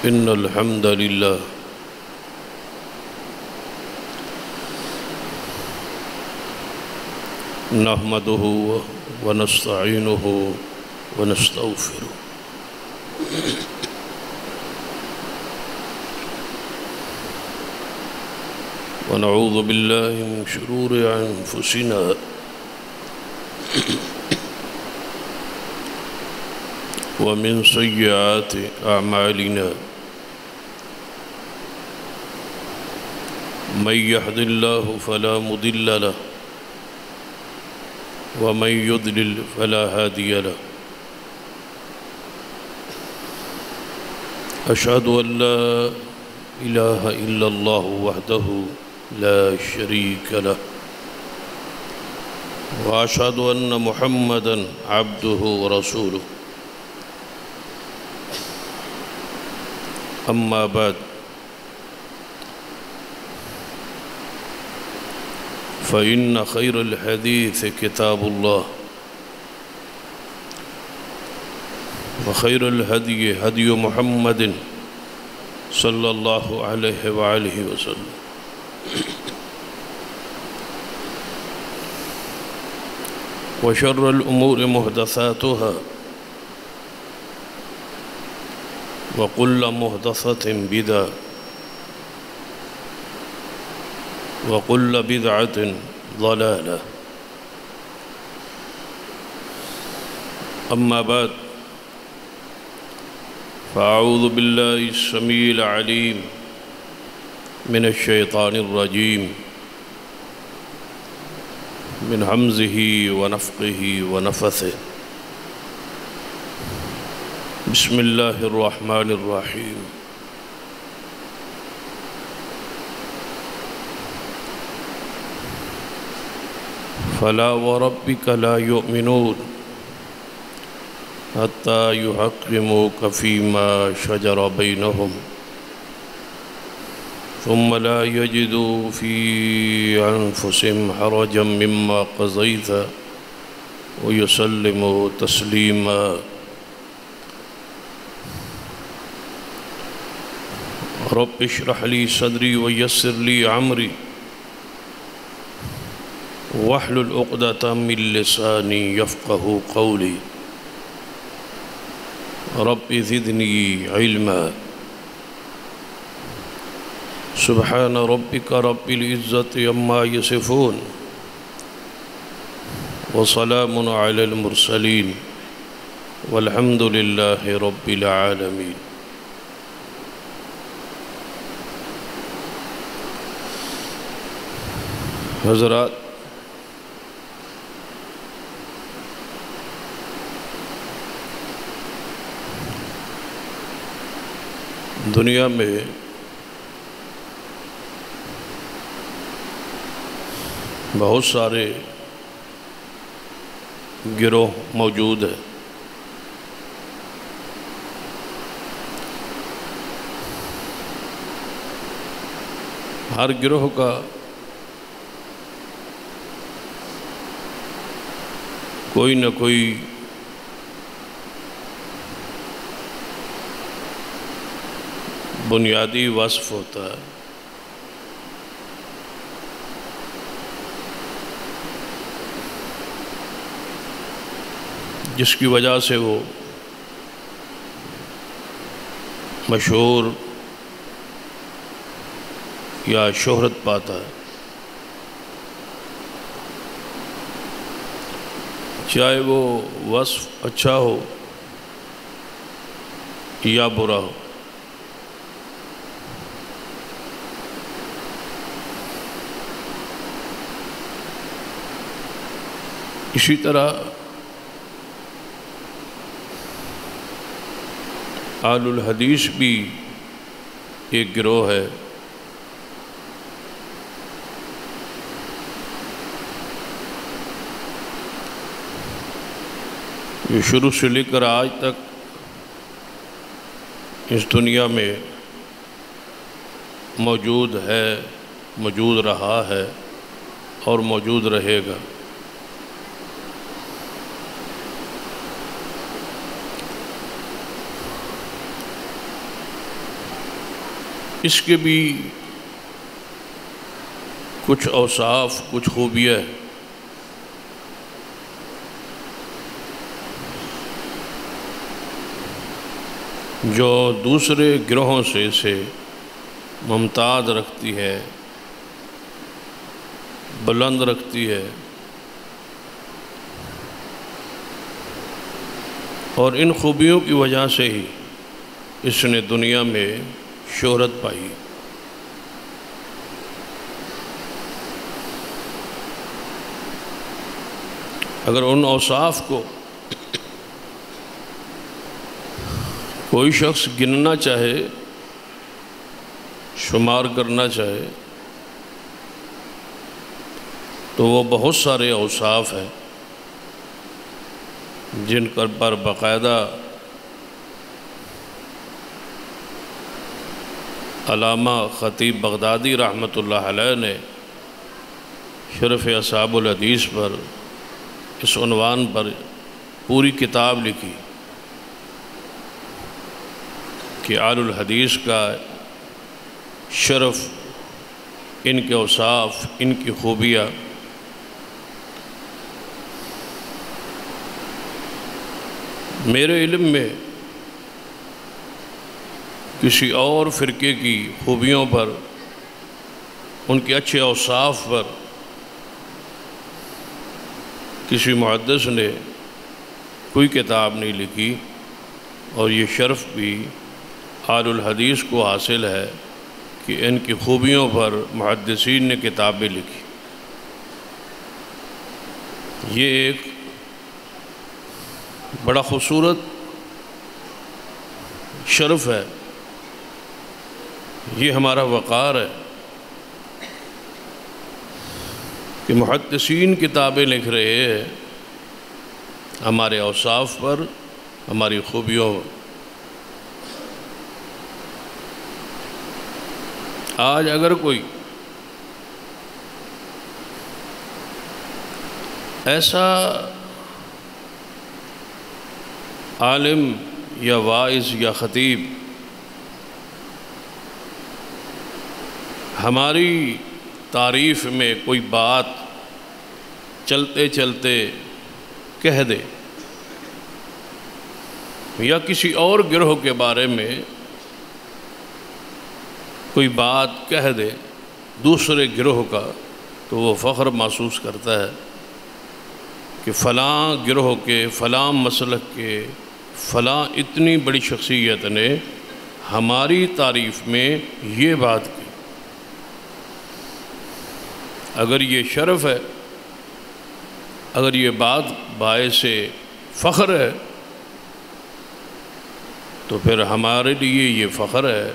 إن الحمد لله نحمده ونستعينه ونستغفره ونعوذ بالله من شرور أنفسنا ومن سيئات أعمالنا من يهد الله فلا مضل له ومن يضلل فلا هادي له أشهد أن لا إله إلا الله وحده لا شريك له وأشهد أن محمدًا عبده ورسوله أما بعد فإن خير الحديث كتاب الله وخير الهدي هدي محمد صلى الله عليه وآله وسلم وشر الأمور محدثاتها وكل محدثة بدعة وكل بدعة ضلالة أما بعد فأعوذ بالله السميع العليم من الشيطان الرجيم من همزه ونفخه ونفثه بسم الله الرحمن الرحيم فلا وربك لا يؤمنون حتى يحكموك فيما شجر بينهم ثم لا يجدوا في أنفسهم حرجا مما قضيت ويسلموا تسليما رب اشرح لي صدري ويسر لي عمري واحلل عقدة من لساني يفقه قولي رب زدني علما سبحان ربك رب العزة عما يصفون وسلام على المرسلين والحمد لله رب العالمين حضرات، دنیا میں بہت سارے گروہ موجود ہیں۔ ہر گروہ کا کوئی نہ کوئی بنیادی وصف ہوتا ہے۔ جس کی وجہ سے وہ مشہور یا شہرت پاتا ہے، چاہے وہ وصف اچھا ہو یا برا ہو۔ اسی طرح اہل الحدیث بھی ایک گروہ ہے۔ یہ شروع سے لے کر آج تک اس دنیا میں موجود ہے، موجود رہا ہے اور موجود رہے گا۔ اس کے بھی کچھ اوصاف، کچھ خوبیاں ہیں۔ جو دوسرے گروہوں سے اسے ممتاز رکھتی ہے، بلند رکھتی ہے، اور ان خوبیوں کی وجہ سے ہی اس نے دنیا میں شہرت پائی۔ اگر ان اوصاف کو کوئی شخص گننا چاہے، شمار کرنا چاہے، تو وہ بہت سارے اوصاف ہیں جن پر باقاعدہ علامہ خطیب بغدادی رحمۃ اللہ علیہ نے شرف اصحاب الحدیث پر اس عنوان پر پوری کتاب لکھی کہ آل الحدیث کا شرف، ان کے اوصاف، ان کی خوبیاں میرے علم میں کسی اور فرقے کی خوبیوں پر، ان کے اچھے اوصاف پر کسی محدث نے کوئی کتاب نہیں لکھی، اور یہ شرف بھی آل الحدیث کو حاصل ہے کہ ان کی خوبیوں پر محدثین نے کتابیں لکھی۔ یہ ایک بڑا خوبصورت شرف ہے، یہ ہمارا وقار ہے کہ محدثین کتابیں لکھ رہے ہیں ہمارے اوصاف پر، ہماری خوبیوں پر۔ آج اگر کوئی ایسا عالم یا واعظ یا خطیب ہماری تعریف میں کوئی بات چلتے چلتے کہہ دے، یا کسی اور گروہ کے بارے میں کوئی بات کہہ دے دوسرے گروہ کا، تو وہ فخر محسوس کرتا ہے کہ فلاں گروہ کے، فلاں مسلک کے، فلاں اتنی بڑی شخصیت نے ہماری تعریف میں یہ بات کی۔ اگر یہ شرف ہے، اگر یہ بات باعث فخر ہے، تو پھر ہمارے لیے یہ فخر ہے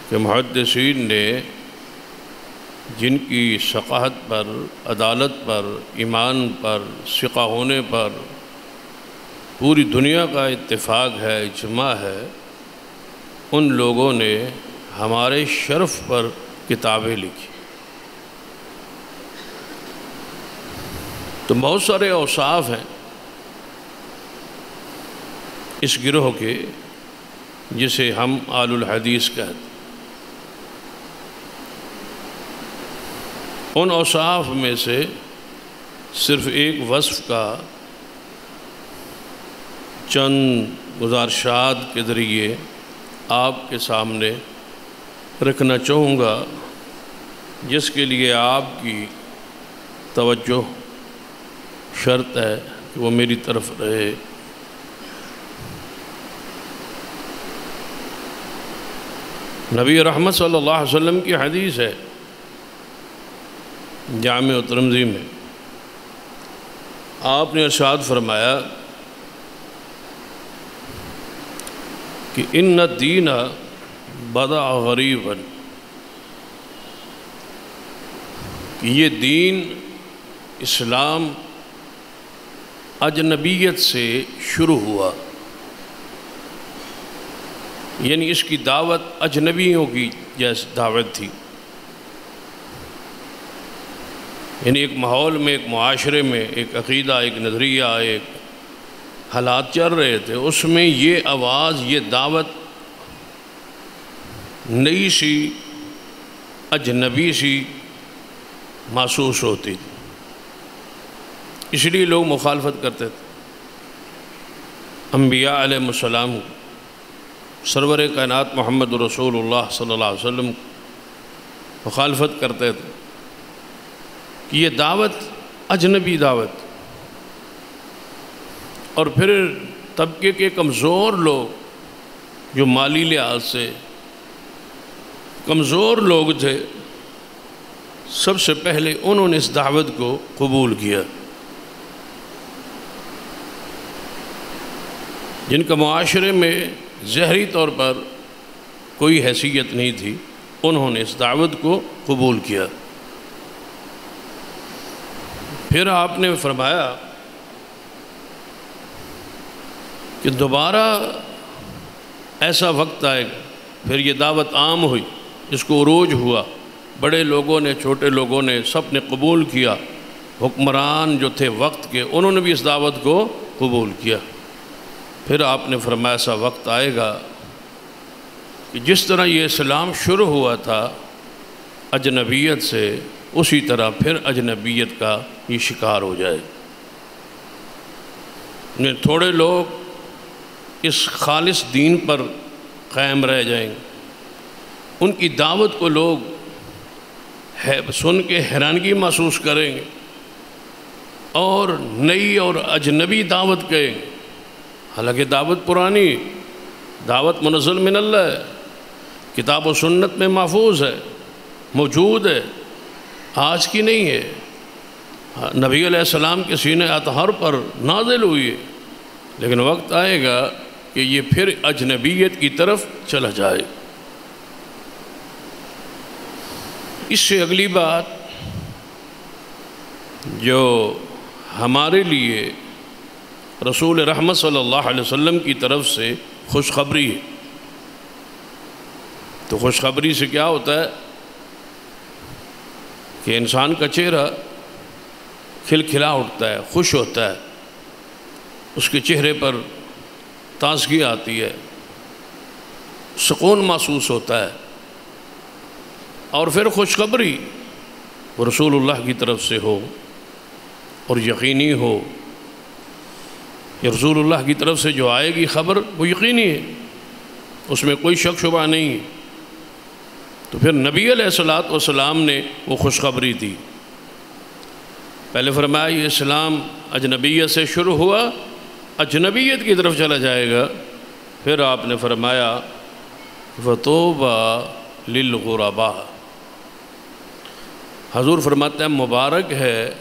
کہ محدثین نے جن کی ثقافت پر، عدالت پر، ایمان پر، ثقہ ہونے پر پوری دنیا کا اتفاق ہے، اجماع ہے، ان لوگوں نے ہمارے شرف پر کتابیں لکھی۔ تو بہت سارے اوصاف ہیں اس گروہ کے جسے ہم آل الحدیث کہتے ہیں۔ ان اوصاف میں سے صرف ایک وصف کا چند گزارشات کے ذریعے آپ کے سامنے رکھنا چاہوں گا، جس کے لیے آپ کی توجہ شرط ہے کہ وہ میری طرف رہے۔ نبی رحمت صلی اللہ علیہ وسلم کی حدیث ہے جامع ترمذی میں، آپ نے ارشاد فرمایا کہ ان الدین بدأ غریبا، کہ یہ دین اسلام اجنبیت سے شروع ہوا، یعنی اس کی دعوت اجنبیوں کی جیسی دعوت تھی، یعنی ایک ماحول میں، ایک معاشرے میں ایک عقیدہ، ایک نظریہ، ایک حالات چل رہے تھے، اس میں یہ آواز، یہ دعوت نئی سی اجنبی سی محسوس ہوتی تھی، اس لیے لوگ مخالفت کرتے تھے۔ انبیاء علیہ السلام سرور کائنات محمد رسول اللہ صلی اللہ علیہ وسلم مخالفت کرتے تھے کہ یہ دعوت اجنبی دعوت، اور پھر طبقے کے کمزور لوگ جو مالی لحاظ سے کمزور لوگ تھے، سب سے پہلے انہوں نے اس دعوت کو قبول کیا۔ جن کا معاشرے میں ظاہری طور پر کوئی حیثیت نہیں تھی، انہوں نے اس دعوت کو قبول کیا۔ پھر آپ نے فرمایا کہ دوبارہ ایسا وقت آئے گا، پھر یہ دعوت عام ہوئی، اس کو عروج ہوا، بڑے لوگوں نے چھوٹے لوگوں نے سب نے قبول کیا، حکمران جو تھے وقت کے انہوں نے بھی اس دعوت کو قبول کیا۔ پھر آپ نے فرمایا ایسا وقت آئے گا کہ جس طرح یہ اسلام شروع ہوا تھا اجنبیت سے، اسی طرح پھر اجنبیت کا یہ شکار ہو جائے۔ تھوڑے لوگ اس خالص دین پر قائم رہ جائیں گے، ان کی دعوت کو لوگ سن کے حیرانگی محسوس کریں گے اور نئی اور اجنبی دعوت کہیں گے، حالانکہ دعوت پرانی، دعوت منزل من اللہ ہے، کتاب و سنت میں محفوظ ہے، موجود ہے، آج کی نہیں ہے، نبی علیہ السلام کے سینہ اطہر پر نازل ہوئی ہے، لیکن وقت آئے گا کہ یہ پھر اجنبیت کی طرف چلا جائے۔ اس سے اگلی بات جو ہمارے لیے رسول رحمت صلی اللہ علیہ وسلم کی طرف سے خوشخبری ہے۔ تو خوشخبری سے کیا ہوتا ہے کہ انسان کا چہرہ کھلکھلا اٹھتا ہے، خوش ہوتا ہے، اس کے چہرے پر تازگی آتی ہے، سکون محسوس ہوتا ہے، اور پھر خوشخبری وہ رسول اللہ کی طرف سے ہو اور یقینی ہو، یہ رسول اللہ کی طرف سے جو آئے گی خبر وہ یقینی ہے، اس میں کوئی شک شبہ نہیں ہے۔ تو پھر نبی علیہ السلام نے وہ خوشخبری دی۔ پہلے فرمایا یہ اسلام اجنبیت سے شروع ہوا، اجنبیت کی طرف چلا جائے گا۔ پھر آپ نے فرمایا فَطُوبَى لِلْغُرَبَاء، حضور فرماتے ہیں مبارک ہے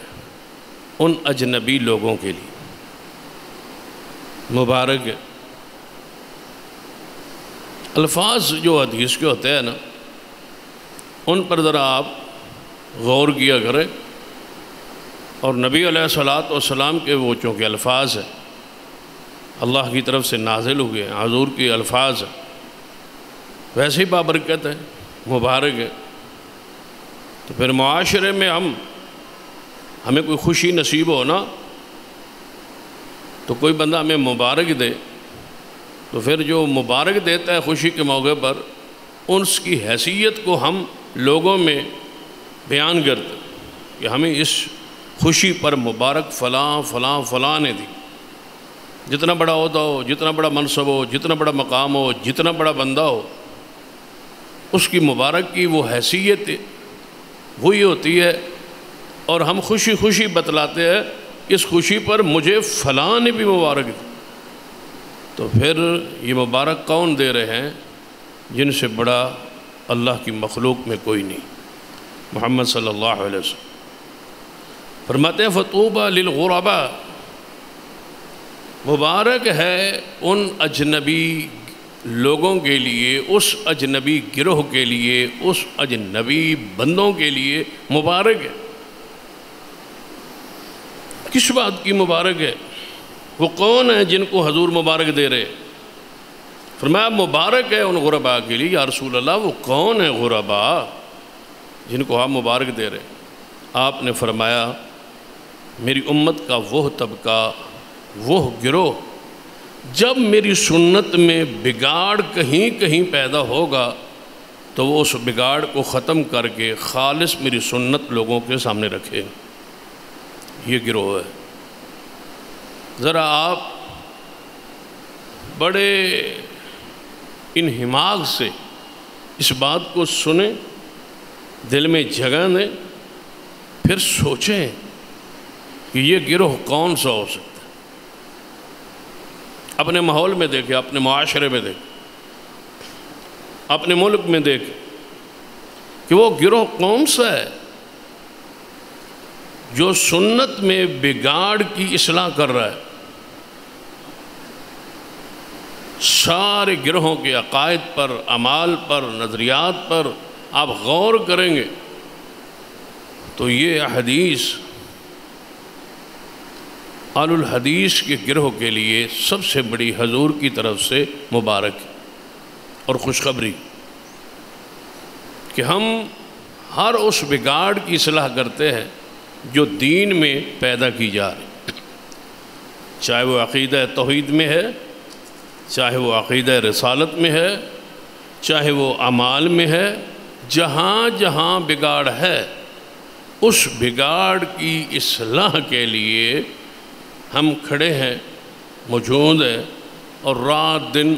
ان اجنبی لوگوں کے لیے، مبارک ہے۔ الفاظ جو حدیث کے ہوتے ہیں نا، ان پر ذرا آپ غور کیا کریں، اور نبی علیہ السلام کے وہ چونکہ الفاظ ہیں، اللہ کی طرف سے نازل ہوئے ہیں، حضور کے الفاظ ہیں، ویسے ہی بابرکت ہے، مبارک ہے۔ تو پھر معاشرے میں ہمیں کوئی خوشی نصیب ہو نا، تو کوئی بندہ ہمیں مبارک دے، تو پھر جو مبارک دیتا ہے خوشی کے موقع پر، اس کی حیثیت کو ہم لوگوں میں بیان کرتے کہ ہمیں اس خوشی پر مبارک فلاں فلاں فلاں نے دی۔ جتنا بڑا عہدہ ہو، جتنا بڑا منصب ہو، جتنا بڑا مقام ہو، جتنا بڑا بندہ ہو، اس کی مبارک کی وہ حیثیت وہی ہوتی ہے، اور ہم خوشی خوشی بتلاتے ہیں اس خوشی پر مجھے فلاں نے بھی مبارک دی۔ تو پھر یہ مبارک کون دے رہے ہیں؟ جن سے بڑا اللہ کی مخلوق میں کوئی نہیں، محمد صلی اللہ علیہ وسلم فرماتے ہیں فَطُوبَى لِلْغُرَبَاء، مبارک ہے ان اجنبی لوگوں کے لیے، اس اجنبی گروہ کے لیے، اس اجنبی بندوں کے لیے مبارک ہے۔ کس بات کی مبارک ہے؟ وہ کون ہیں جن کو حضور مبارک دے رہے؟ فرمایا مبارک ہے ان غرباء کے لیے۔ یا رسول اللہ وہ کون ہیں غرباء جن کو آپ مبارک دے رہے؟ آپ نے فرمایا میری امت کا وہ طبقہ، وہ گروہ جب میری سنت میں بگاڑ کہیں کہیں پیدا ہوگا تو وہ اس بگاڑ کو ختم کر کے خالص میری سنت لوگوں کے سامنے رکھے. یہ گروہ ہے. ذرا آپ بڑے انہماک سے اس بات کو سنیں، دل میں جگہ دیں، پھر سوچیں کہ یہ گروہ کون سا ہو سکتا ہے. اپنے ماحول میں دیکھیں، اپنے معاشرے میں دیکھیں، اپنے ملک میں دیکھیں کہ وہ گروہ کون سا ہے جو سنت میں بگاڑ کی اصلاح کر رہا ہے. سارے گروہوں کے عقائد پر، اعمال پر، نظریات پر آپ غور کریں گے تو یہ حدیث اہل الحدیث کے گروہ کے لیے سب سے بڑی حضور کی طرف سے مبارک اور خوشخبری کہ ہم ہر اس بگاڑ کی اصلاح کرتے ہیں جو دین میں پیدا کی جا رہی، چاہے وہ عقیدہ توحید میں ہے، چاہے وہ عقیدہ رسالت میں ہے، چاہے وہ اعمال میں ہے. جہاں جہاں بگاڑ ہے اس بگاڑ کی اصلاح کے لیے ہم کھڑے ہیں، موجود ہیں، اور رات دن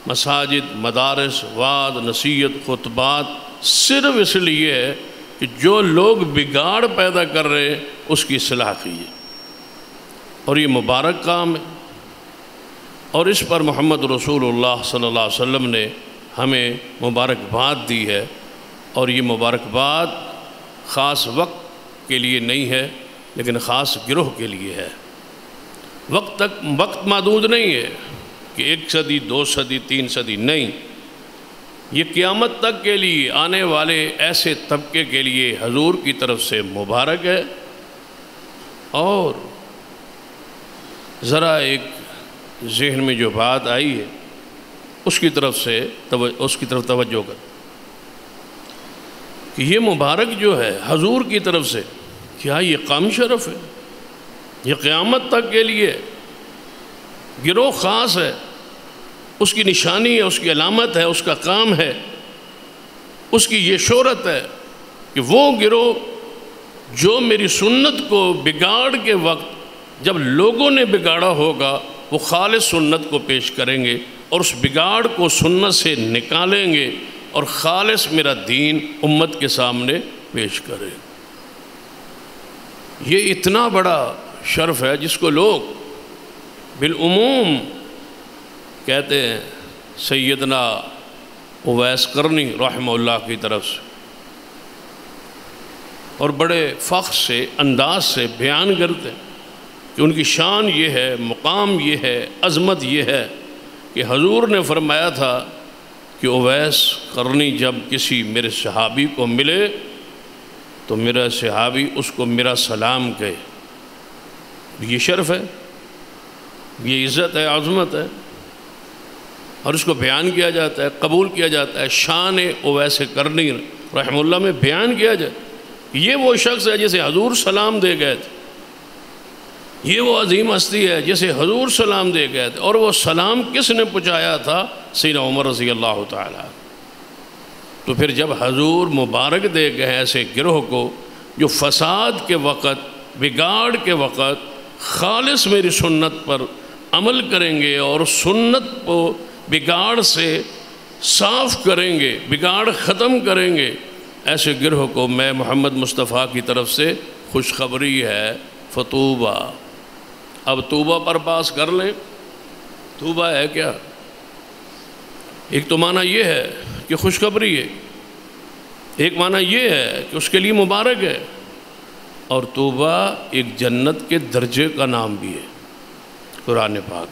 مساجد، مدارس، وعظ، نصیحت، خطبات صرف اس لیے ہے کہ جو لوگ بگاڑ پیدا کر رہے ہیں اس کی اصلاح کیجیے. اور یہ مبارک کام ہے، اور اس پر محمد رسول اللہ صلی اللہ علیہ وسلم نے ہمیں مبارکباد دی ہے. اور یہ مبارکباد خاص وقت کے لیے نہیں ہے لیکن خاص گروہ کے لیے ہے. وقت محدود نہیں ہے کہ 1 صدی 2 صدی 3 صدی نہیں. یہ قیامت تک کے لیے آنے والے ایسے طبقے کے لیے حضور کی طرف سے مبارک ہے. اور ذرا ایک ذہن میں جو بات آئی ہے اس کی طرف توجہ کر کہ یہ مبارک جو ہے حضور کی طرف سے، کیا یہ کم شرف ہے؟ یہ قیامت تک کے لیے گروہ خاص ہے، اس کی نشانی ہے، اس کی علامت ہے، اس کا کام ہے، اس کی یہ شہرت ہے کہ وہ گروہ جو میری سنت کو بگاڑ کے وقت جب لوگوں نے بگاڑا ہوگا وہ خالص سنت کو پیش کریں گے اور اس بگاڑ کو سنت سے نکالیں گے اور خالص میرا دین امت کے سامنے پیش کریں. یہ اتنا بڑا شرف ہے جس کو لوگ بالعموم کہتے ہیں سیدنا اویس قرنی رحمہ اللہ کی طرف سے، اور بڑے فخر سے انداز سے بیان کرتے ہیں کہ ان کی شان یہ ہے، مقام یہ ہے، عظمت یہ ہے کہ حضور نے فرمایا تھا کہ اویس قرنی جب کسی میرے صحابی کو ملے تو میرا صحابی اس کو میرا سلام کہے. یہ شرف ہے، یہ عزت ہے، عظمت ہے، اور اس کو بیان کیا جاتا ہے، قبول کیا جاتا ہے. شان اویس قرنی رحمہ اللہ میں بیان کیا جائے یہ وہ شخص ہے جسے حضور سلام دے گئے تھے، یہ وہ عظیم ہستی ہے جسے حضور سلام دے گئے تھے. اور وہ سلام کس نے پہنچایا تھا؟ سیدنا عمر رضی اللہ تعالیٰ. تو پھر جب حضور مبارک دے گئے ایسے گروہ کو جو فساد کے وقت، بگاڑ کے وقت خالص میری سنت پر عمل کریں گے اور سنت کو بگاڑ سے صاف کریں گے، بگاڑ ختم کریں گے، ایسے گروہ کو میں محمد مصطفیٰ کی طرف سے خوشخبری ہے فطوبہ. اب توبہ پر باس کر لیں. توبہ ہے کیا؟ ایک تو معنی یہ ہے کہ خوشخبری ہے، ایک معنی یہ ہے کہ اس کے لیے مبارک ہے، اور توبہ ایک جنت کے درجے کا نام بھی ہے قرآن پاک.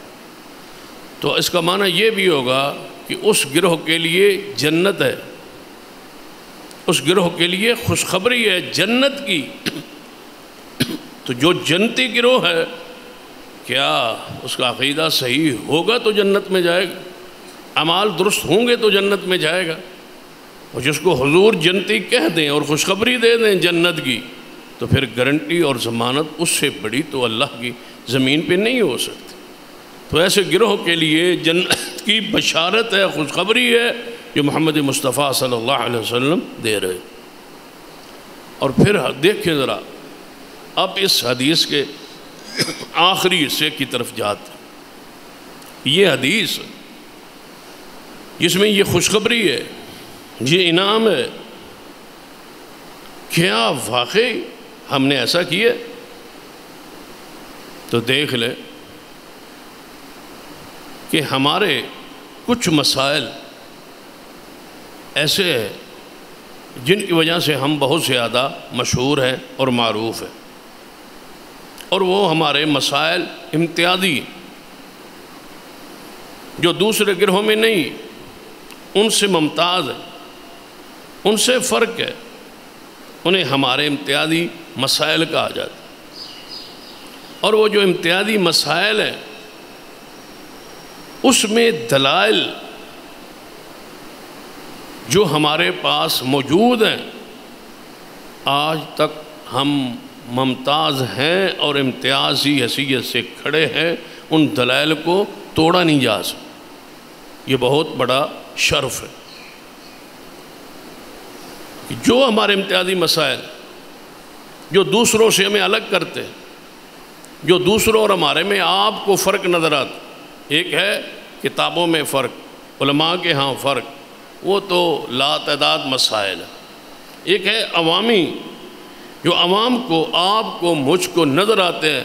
تو اس کا معنی یہ بھی ہوگا کہ اس گروہ کے لیے جنت ہے، اس گروہ کے لیے خوشخبری ہے جنت کی. تو جو جنتی گروہ ہے کیا اس کا عقیدہ صحیح ہوگا تو جنت میں جائے گا، اعمال درست ہوں گے تو جنت میں جائے گا. اور جس کو حضور جنتی کہہ دیں اور خوشخبری دے دیں جنت کی تو پھر گارنٹی اور ضمانت اس سے بڑی تو اللہ کی زمین پہ نہیں ہو سکتی. تو ایسے گروہ کے لیے جنت کی بشارت ہے، خوشخبری ہے جو محمد مصطفیٰ صلی اللہ علیہ وسلم دے رہے. اور پھر دیکھیں ذرا اب اس حدیث کے آخری حصے کی طرف جاتے. یہ حدیث جس میں یہ خوشخبری ہے، یہ انعام ہے، کیا واقعی ہم نے ایسا کیا؟ تو دیکھ لیں کہ ہمارے کچھ مسائل ایسے ہیں جن کی وجہ سے ہم بہت زیادہ مشہور ہیں اور معروف ہیں، اور وہ ہمارے مسائل امتیازی جو دوسرے گروہوں میں نہیں، ان سے ممتاز ہے، ان سے فرق ہے، انہیں ہمارے امتیازی مسائل کہا جاتا ہے. اور وہ جو امتیازی مسائل ہیں اس میں دلائل جو ہمارے پاس موجود ہیں، آج تک ہم ممتاز ہیں اور امتیازی حیثیت سے کھڑے ہیں، ان دلائل کو توڑا نہیں جا سکتا. یہ بہت بڑا شرف ہے کہ جو ہمارے امتیازی مسائل جو دوسروں سے ہمیں الگ کرتے ہیں، جو دوسروں اور ہمارے میں آپ کو فرق نظر آتا. ایک ہے کتابوں میں فرق، علماء کے ہاں فرق، وہ تو لا تعداد مسائل ہے. ایک ہے عوامی، جو عوام کو، آپ کو، مجھ کو نظر آتے ہیں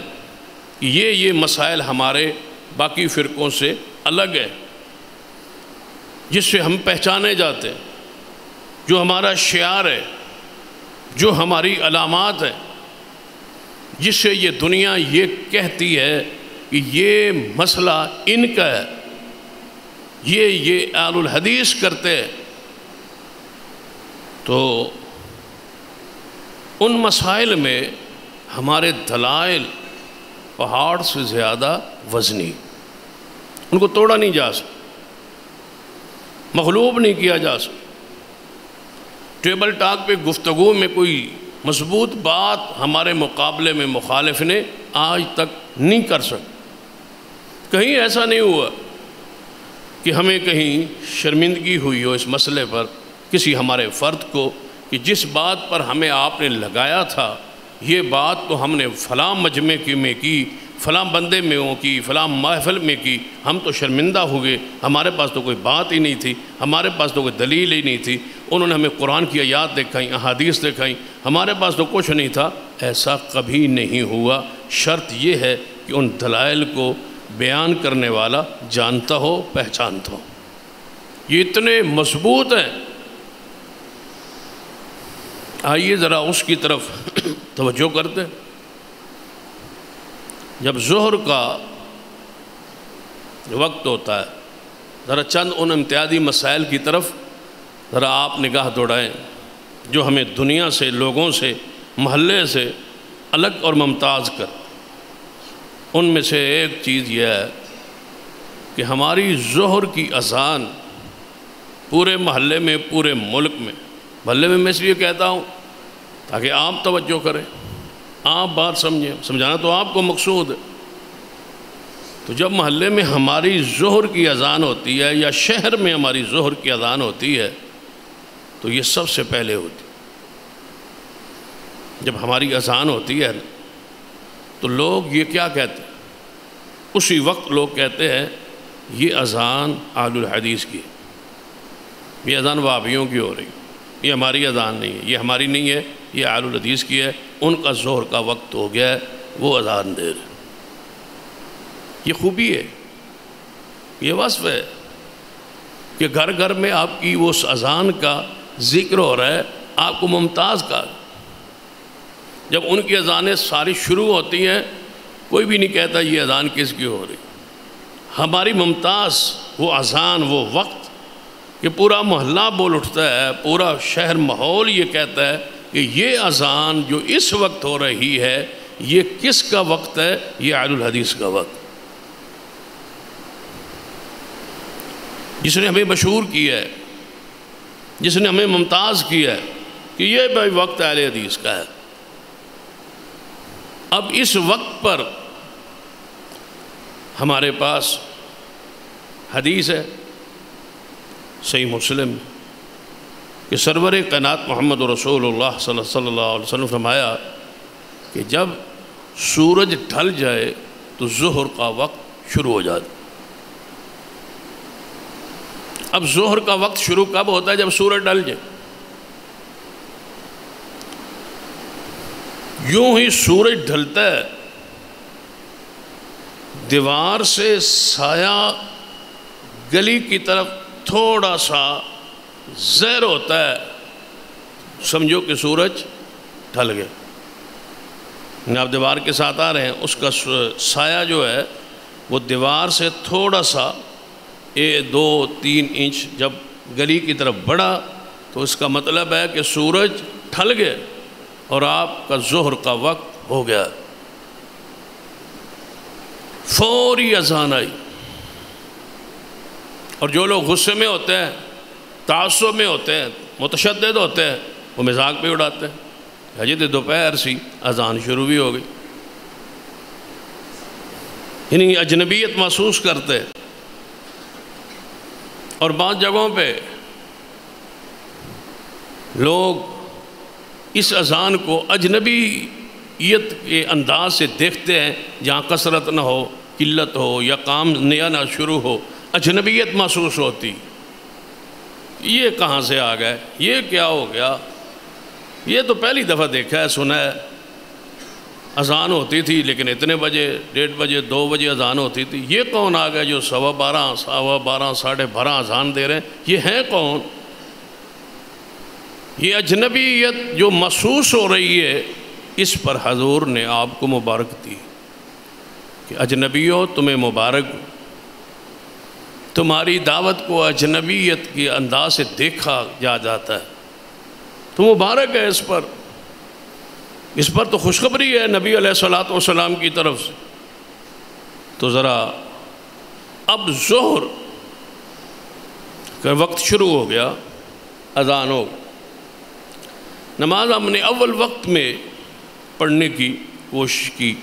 کہ یہ مسائل ہمارے باقی فرقوں سے الگ ہے، جس سے ہم پہچانے جاتے ہیں، جو ہمارا شعار ہے، جو ہماری علامات ہیں، جس سے یہ دنیا یہ کہتی ہے کہ یہ مسئلہ ان کا ہے، یہ اہل الحدیث کرتے ہیں. تو ان مسائل میں ہمارے دلائل پہاڑ سے زیادہ وزنی، ان کو توڑا نہیں جا سکتا، مغلوب نہیں کیا جا سکتا. ٹیبل ٹاک پہ گفتگو میں کوئی مضبوط بات ہمارے مقابلے میں مخالف نے آج تک نہیں کر سکتا. کہیں ایسا نہیں ہوا کہ ہمیں کہیں شرمندگی ہوئی ہو اس مسئلے پر کسی ہمارے فرد کو، کہ جس بات پر ہمیں آپ نے لگایا تھا یہ بات تو ہم نے فلاں مجمع میں کی، فلاں بندے میں کی، فلاں محفل میں کی، ہم تو شرمندہ ہو گئے، ہمارے پاس تو کوئی بات ہی نہیں تھی، ہمارے پاس تو کوئی دلیل ہی نہیں تھی، انہوں نے ہمیں قرآن کی آیات دکھائیں، احادیث دکھائیں، ہمارے پاس تو کچھ نہیں تھا. ایسا کبھی نہیں ہوا. شرط یہ ہے کہ ان دلائل کو بیان کرنے والا جانتا ہو، پہچانتا ہو. یہ اتنے مضبوط ہیں. آئیے ذرا اس کی طرف توجہ کرتے. جب ظہر کا وقت ہوتا ہے، ذرا چند ان امتیازی مسائل کی طرف ذرا آپ نگاہ دوڑائیں جو ہمیں دنیا سے، لوگوں سے، محلے سے الگ اور ممتاز کر. ان میں سے ایک چیز یہ ہے کہ ہماری ظہر کی اذان پورے محلے میں، پورے ملک میں، محلے میں اس لیے کہتا ہوں تاکہ آپ توجہ کریں، آپ بات سمجھیں، سمجھانا تو آپ کو مقصود ہے. تو جب محلے میں ہماری ظہر کی اذان ہوتی ہے یا شہر میں ہماری ظہر کی اذان ہوتی ہے تو یہ سب سے پہلے ہوتی. جب ہماری اذان ہوتی ہے تو لوگ یہ کیا کہتے ہیں؟ اسی وقت لوگ کہتے ہیں یہ اذان اہل الحدیث کی ہے، یہ اذان وہابیوں کی ہو رہی ہے، یہ ہماری اذان نہیں ہے، یہ ہماری نہیں ہے، یہ اہل الحدیث کی ہے، ان کا ظہر کا وقت ہو گیا ہے، وہ اذان دے رہے. یہ خوبی ہے، یہ وصف ہے کہ گھر گھر میں آپ کی وہ اذان کا ذکر ہو رہا ہے، آپ کو ممتاز کا. جب ان کی اذانیں ساری شروع ہوتی ہیں کوئی بھی نہیں کہتا یہ اذان کس کی ہو رہی. ہماری ممتاز وہ اذان، وہ وقت کہ پورا محلہ بول اٹھتا ہے، پورا شہر ماحول یہ کہتا ہے کہ یہ اذان جو اس وقت ہو رہی ہے یہ کس کا وقت ہے؟ یہ اہل الحدیث کا وقت، جس نے ہمیں مشہور کیا ہے، جس نے ہمیں ممتاز کیا ہے کہ یہ بھائی وقت اہل حدیث کا ہے. اب اس وقت پر ہمارے پاس حدیث ہے، صحیح مسلم کہ سرور کائنات محمد رسول اللہ صلی اللہ علیہ وسلم فرمایا کہ جب سورج ڈھل جائے تو ظہر کا وقت شروع ہو جاتا. اب ظہر کا وقت شروع کب ہوتا ہے؟ جب سورج ڈھل جائے. یوں ہی سورج ڈھلتا ہے، دیوار سے سایہ گلی کی طرف تھوڑا سا زہر ہوتا ہے، سمجھو کہ سورج ڈھل گیا. آپ دیوار کے ساتھ آ رہے ہیں، اس کا سایہ جو ہے وہ دیوار سے تھوڑا سا 2-3 انچ جب گلی کی طرف بڑھا تو اس کا مطلب ہے کہ سورج ڈھل گیا اور آپ کا ظہر کا وقت ہو گیا. فوری اذان آئی، اور جو لوگ غصے میں ہوتے ہیں، تعصب میں ہوتے ہیں، متشدد ہوتے ہیں، وہ مذاق بھی اڑاتے ہیں. حجی دوپہر سی اذان شروع بھی ہو گئی. یعنی اجنبیت محسوس کرتے ہیں. اور بعض جگہوں پہ لوگ اس اذان کو اجنبیت کے انداز سے دیکھتے ہیں، جہاں کثرت نہ ہو، قلت ہو یا کام نیا نہ شروع ہو، اجنبیت محسوس ہوتی. یہ کہاں سے آ گئے؟ یہ کیا ہو گیا؟ یہ تو پہلی دفعہ دیکھا ہے، سنا ہے. اذان ہوتی تھی لیکن اتنے بجے، 1:30 بجے، 2 بجے اذان ہوتی تھی. یہ کون آ گیا جو 12:15، 12:15، 12:30 اذان دے رہے ہیں؟ یہ ہیں کون؟ یہ اجنبیت جو محسوس ہو رہی ہے، اس پر حضور نے آپ کو مبارک دی کہ اجنبیوں تمہیں مبارک، تمہاری دعوت کو اجنبیت کے انداز سے دیکھا جاتا ہے، تو مبارک ہے اس پر. اس پر تو خوشخبری ہے نبی علیہ الصلوۃ والسلام کی طرف سے. تو ذرا اب ظہر کا وقت شروع ہو گیا، اذان ہو. نماز ہم نے اول وقت میں پڑھنے کی کوشش کی،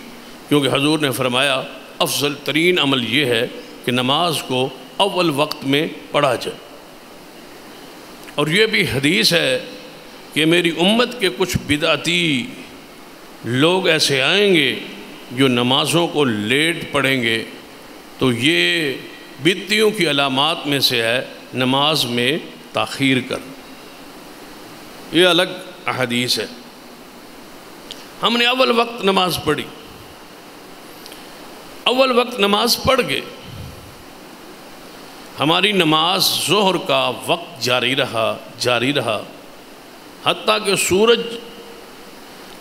کیونکہ حضور نے فرمایا افضل ترین عمل یہ ہے کہ نماز کو اول وقت میں پڑھا جائے. اور یہ بھی حدیث ہے کہ میری امت کے کچھ بدعتی لوگ ایسے آئیں گے جو نمازوں کو لیٹ پڑھیں گے، تو یہ بدعتیوں کی علامات میں سے ہے نماز میں تاخیر کر. یہ الگ احادیث ہے. ہم نے اول وقت نماز پڑھی، اول وقت نماز پڑھ گئے. ہماری نماز ظہر کا وقت جاری رہا حتیٰ کہ سورج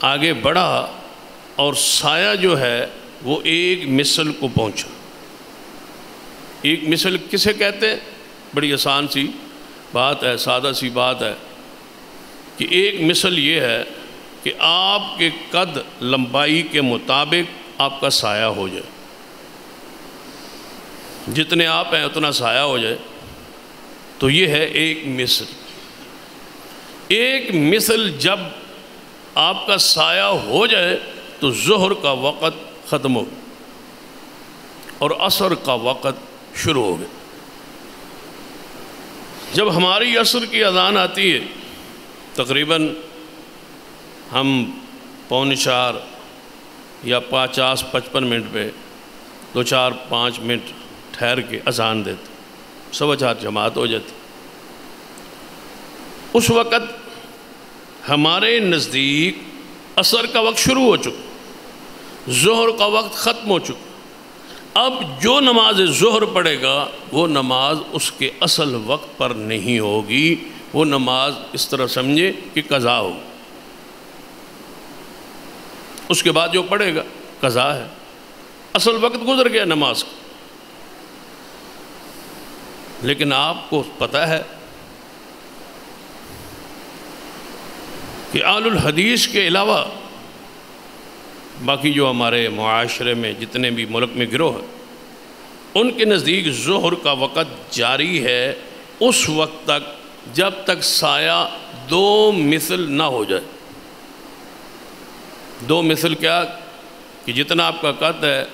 آگے بڑھا اور سایہ جو ہے وہ 1 مثل کو پہنچا. 1 مثل کسے کہتے ہیں؟ بڑی آسان سی بات ہے، سادہ سی بات ہے کہ 1 مثل یہ ہے کہ آپ کے قد لمبائی کے مطابق آپ کا سایہ ہو جائے. جتنے آپ ہیں اتنا سایہ ہو جائے، تو یہ ہے 1 مثل. 1 مثل جب آپ کا سایہ ہو جائے تو ظہر کا وقت ختم ہو اور عصر کا وقت شروع ہو گیا. جب ہماری عصر کی اذان آتی ہے، تقریباً ہم 3:45 یا 50-55 منٹ پہ 2-4-5 منٹ ٹھہر کے اذان دیتے، 4:15 جماعت ہو جاتی. اس وقت ہمارے نزدیک عصر کا وقت شروع ہو چکا، ظہر کا وقت ختم ہو چکا. اب جو نماز ظہر پڑھے گا وہ نماز اس کے اصل وقت پر نہیں ہوگی، وہ نماز اس طرح سمجھے کہ قضا ہو. اس کے بعد جو پڑھے گا قضا ہے، اصل وقت گزر گیا نماز کا. لیکن آپ کو پتہ ہے کہ اہل الحدیث کے علاوہ باقی جو ہمارے معاشرے میں جتنے بھی ملک میں گروہ ہیں، ان کے نزدیک ظہر کا وقت جاری ہے اس وقت تک جب تک سایہ 2 مثل نہ ہو جائے. 2 مثل کیا؟ کہ جتنا آپ کا قد ہے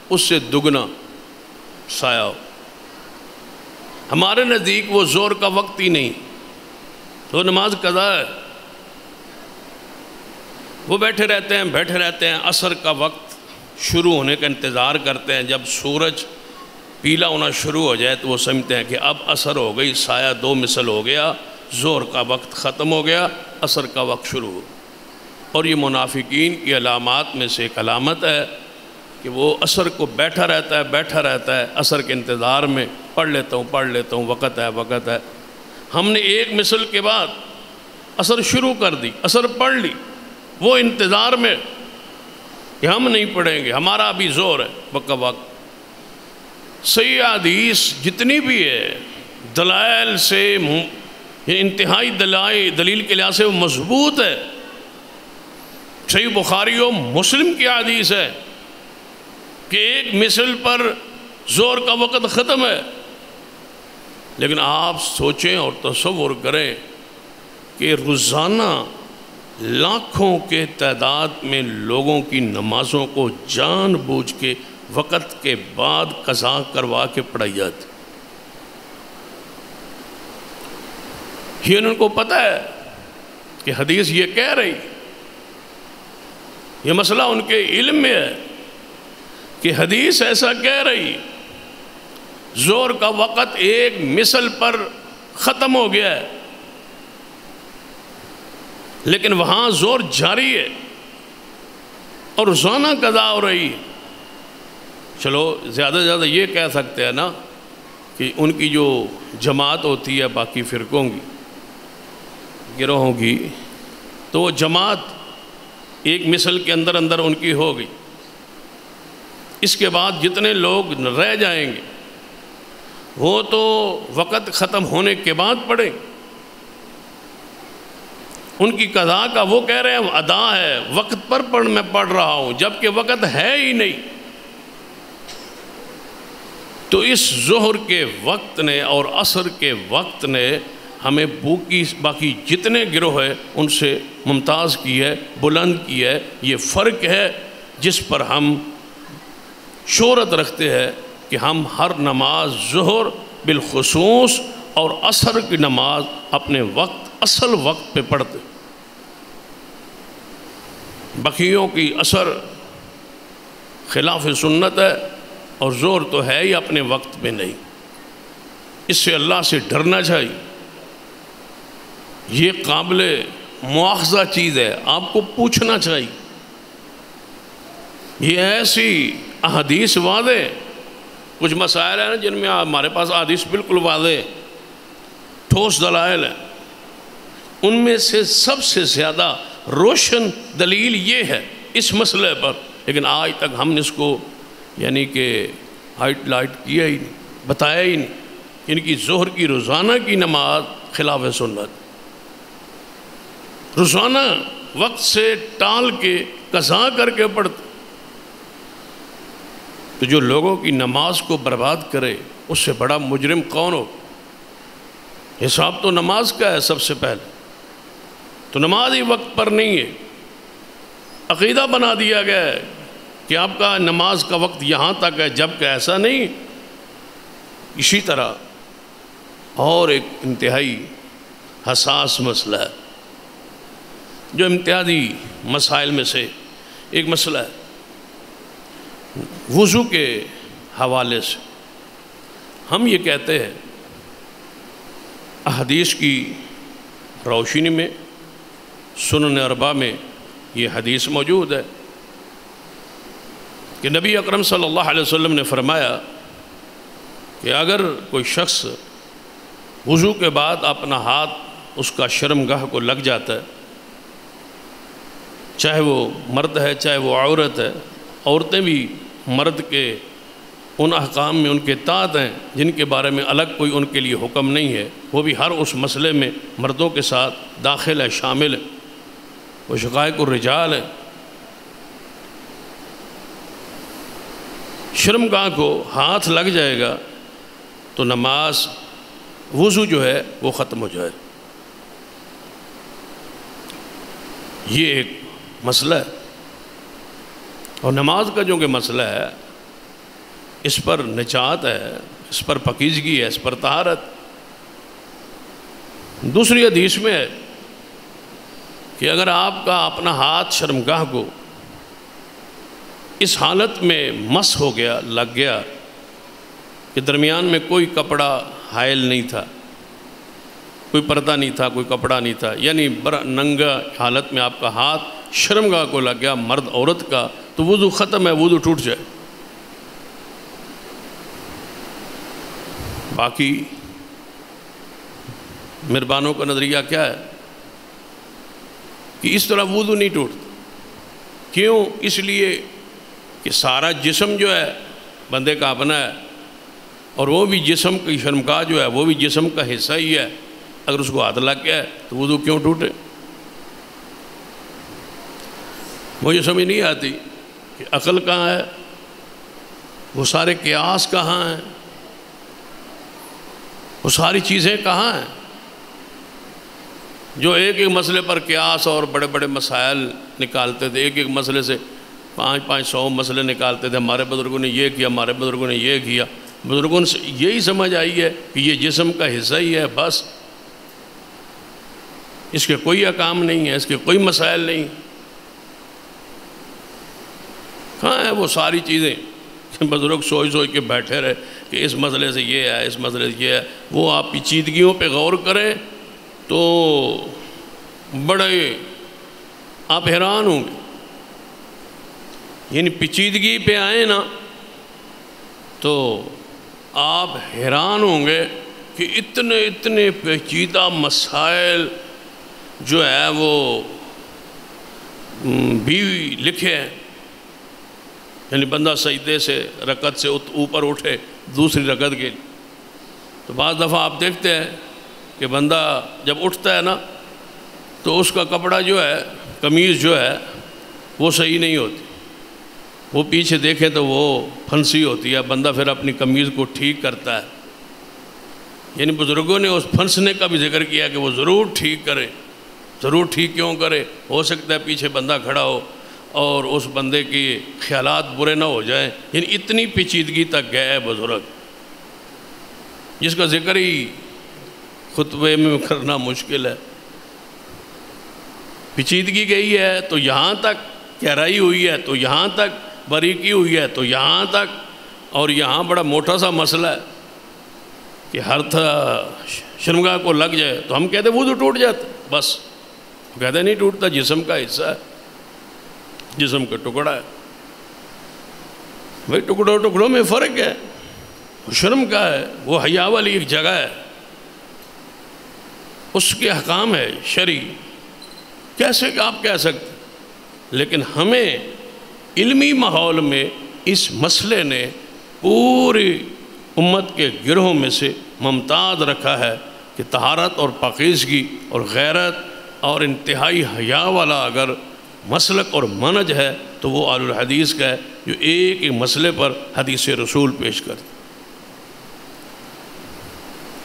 اس سے دگنا سایہ ہو. ہمارے نزدیک وہ زور کا وقت ہی نہیں، وہ نماز قضا ہے۔ وہ بیٹھے رہتے ہیں، عصر کا وقت شروع ہونے کا انتظار کرتے ہیں۔ جب سورج پیلا ہونا شروع ہو جائے تو وہ سمجھتے ہیں کہ اب عصر ہو گئی، سایہ 2 مثل ہو گیا، زور کا وقت ختم ہو گیا، عصر کا وقت شروع ہو۔ اور یہ منافقین کی علامات میں سے ایک علامت ہے کہ وہ عصر کو بیٹھا رہتا ہے عصر کے انتظار میں، پڑھ لیتا ہوں، وقت ہے۔ ہم نے 1 مثل کے بعد عصر شروع کر دی، عصر پڑھ لی، وہ انتظار میں کہ ہم نہیں پڑھیں گے، ہمارا ابھی زور ہے وقت۔ صحیح حدیث جتنی بھی ہے دلائل سے، انتہائی دلیل کے لحاظ سے وہ مضبوط ہے۔ صحیح بخاری و مسلم کی حدیث ہے کہ 1 مثل پر زور کا وقت ختم ہے۔ لیکن آپ سوچیں اور تصور کریں کہ روزانہ لاکھوں کے تعداد میں لوگوں کی نمازوں کو جان بوجھ کے وقت کے بعد قضا کروا کے پڑھائی جاتی۔ یہ ان کو پتہ ہے کہ حدیث یہ کہہ رہی، یہ مسئلہ ان کے علم میں ہے کہ حدیث ایسا کہہ رہی، زور کا وقت 1 مثل پر ختم ہو گیا ہے، لیکن وہاں زور جاری ہے اور روزانہ قضا ہو رہی ہے۔ چلو زیادہ سے زیادہ یہ کہہ سکتے ہیں نا کہ ان کی جو جماعت ہوتی ہے باقی فرقوں کی، گروہوں کی، تو وہ جماعت 1 مثل کے اندر ان کی ہو گئی۔ اس کے بعد جتنے لوگ رہ جائیں گے وہ تو وقت ختم ہونے کے بعد پڑھیں۔ ان کی قضا کا وہ کہہ رہے ہیں ادا ہے، وقت پر میں پڑھ رہا ہوں، جبکہ وقت ہے ہی نہیں۔ تو اس ظہر کے وقت نے اور عصر کے وقت نے ہمیں باقی جتنے گروہ ہیں ان سے ممتاز کی ہے، بلند کی ہے۔ یہ فرق ہے جس پر ہم شہرت رکھتے ہیں کہ ہم ہر نماز ظہر بالخصوص اور عصر کی نماز اپنے اصل وقت پہ پڑھتے۔ بقیوں کی عصر خلاف سنت ہے اور زور تو ہے ہی اپنے وقت میں نہیں۔ اس سے اللہ سے ڈرنا چاہیے۔ یہ قابل مواخذہ چیز ہے، آپ کو پوچھنا چاہیے۔ یہ ایسی احادیث واضح، کچھ مسائل ہیں جن میں ہمارے پاس احادیث بالکل واضح ٹھوس دلائل ہیں، ان میں سے سب سے زیادہ روشن دلیل یہ ہے اس مسئلے پر، لیکن آج تک ہم نے اس کو یعنی کہ ہائٹ لائٹ کیا ہی نہیں، بتایا ہی نہیں۔ ان کی ظہر کی روزانہ کی نماز خلاف سنت، روزانہ وقت سے ٹال کے قضا کر کے پڑھتے۔ تو جو لوگوں کی نماز کو برباد کرے اس سے بڑا مجرم کون ہو؟ حساب تو نماز کا ہے سب سے پہلے، تو نماز ہی وقت پر نہیں ہے۔ عقیدہ بنا دیا گیا ہے کہ آپ کا نماز کا وقت یہاں تک ہے، جبکہ ایسا نہیں۔ اسی طرح اور ایک انتہائی حساس مسئلہ ہے جو امتیازی مسائل میں سے ایک مسئلہ ہے، وضو کے حوالے سے ہم یہ کہتے ہیں احادیث کی روشنی میں سنن اربعہ میں یہ حدیث موجود ہے کہ نبی اکرم صلی اللہ علیہ وسلم نے فرمایا کہ اگر کوئی شخص وضو کے بعد اپنا ہاتھ اس کا شرمگاہ کو لگ جاتا ہے، چاہے وہ مرد ہے چاہے وہ عورت ہے، عورتیں بھی مرد کے ان احکام میں ان کے تحت ہیں جن کے بارے میں الگ کوئی ان کے لیے حکم نہیں ہے، وہ بھی ہر اس مسئلے میں مردوں کے ساتھ داخل ہے، شامل ہے، وہ شقائق الرجال ہے۔ شرمگاہ کو ہاتھ لگ جائے گا تو نماز وضو جو ہے وہ ختم ہو جائے۔ یہ ایک مسئلہ ہے، اور نماز کا جو کہ مسئلہ ہے اس پر نجات ہے، اس پر پاکیزگی ہے، اس پر طہارت۔ دوسری حدیث میں ہے کہ اگر آپ کا اپنا ہاتھ شرمگاہ کو اس حالت میں مس ہو گیا، لگ گیا کہ درمیان میں کوئی کپڑا حائل نہیں تھا، کوئی پردہ نہیں تھا، کوئی کپڑا نہیں تھا، یعنی ننگا حالت میں آپ کا ہاتھ شرمگاہ کو لگ گیا، مرد عورت کا، تو وضو ختم ہے، وضو ٹوٹ جائے۔ باقی مہربانوں کا نظریہ کیا ہے کہ اس طرح وضو نہیں ٹوٹتا۔ کیوں؟ اس لیے کہ سارا جسم جو ہے بندے کا اپنا ہے، اور وہ بھی جسم کی شرمگاہ جو ہے وہ بھی جسم کا حصہ ہی ہے، اگر اس کو ہاتھ لگ گیا ہے تو وضو کیوں ٹوٹے؟ مجھے سمجھ نہیں آتی کہ عقل کہاں ہے، وہ سارے قیاس کہاں ہیں، وہ ساری چیزیں کہاں ہیں جو ایک ایک مسئلے پر قیاس اور بڑے بڑے مسائل نکالتے تھے، ایک ایک مسئلے سے 500 مسئلے نکالتے تھے، ہمارے بزرگوں نے یہ کیا، ہمارے بزرگوں نے یہ کیا۔ بزرگوں سے یہی سمجھ آئی ہے کہ یہ جسم کا حصہ ہی ہے، بس اس کے کوئی احکام نہیں ہے، اس کے کوئی مسائل نہیں۔ کہاں ہیں وہ ساری چیزیں؟ بزرگ سوچ سوچ کے بیٹھے رہے کہ اس مسئلے سے یہ ہے، اس مسئلے سے یہ ہے۔ وہ آپ پیچیدگیوں پہ غور کریں تو بڑے آپ حیران ہوں گے، یعنی پیچیدگی پہ آئیں نا تو آپ حیران ہوں گے کہ اتنے پیچیدہ مسائل جو ہے وہ بھی لکھے ہیں۔ یعنی بندہ سجدے سے رکعت سے اوپر اٹھے دوسری رکعت کے لیے، تو بعض دفعہ آپ دیکھتے ہیں کہ بندہ جب اٹھتا ہے نا تو اس کا کپڑا جو ہے، قمیض جو ہے وہ صحیح نہیں ہوتی، وہ پیچھے دیکھیں تو وہ پھنسی ہوتی ہے، بندہ پھر اپنی قمیض کو ٹھیک کرتا ہے۔ یعنی بزرگوں نے اس پھنسنے کا بھی ذکر کیا کہ وہ ضرور ٹھیک کرے۔ ضرور ٹھیک کیوں کرے؟ ہو سکتا ہے پیچھے بندہ کھڑا ہو اور اس بندے کی خیالات برے نہ ہو جائیں۔ یعنی اتنی پیچیدگی تک گئے بزرگ، جس کا ذکر ہی خطبے میں کرنا مشکل ہے۔ پیچیدگی گئی ہے تو یہاں تک، گہرائی ہوئی ہے تو یہاں تک، باریکی ہوئی ہے تو یہاں تک، اور یہاں بڑا موٹا سا مسئلہ ہے کہ ہر شرمگاہ کو لگ جائے تو ہم کہتے ہیں وضو ٹوٹ جاتا، بس وہ کہتے نہیں ٹوٹتا، جسم کا حصہ ہے، جسم کا ٹکڑا ہے۔ بھائی ٹکڑوں میں فرق ہے، وہ شرم کا ہے، وہ حیا والی ایک جگہ ہے، اس کے احکام ہے شرعی، کیسے کہ آپ کہہ سکتے۔ لیکن ہمیں علمی ماحول میں اس مسئلے نے پوری امت کے گروہوں میں سے ممتاز رکھا ہے کہ طہارت اور پاکیزگی اور غیرت اور انتہائی حیا والا اگر مسلک اور منہج ہے تو وہ اہل الحدیث کا ہے، جو ایک ایک مسئلے پر حدیث رسول پیش کرتے۔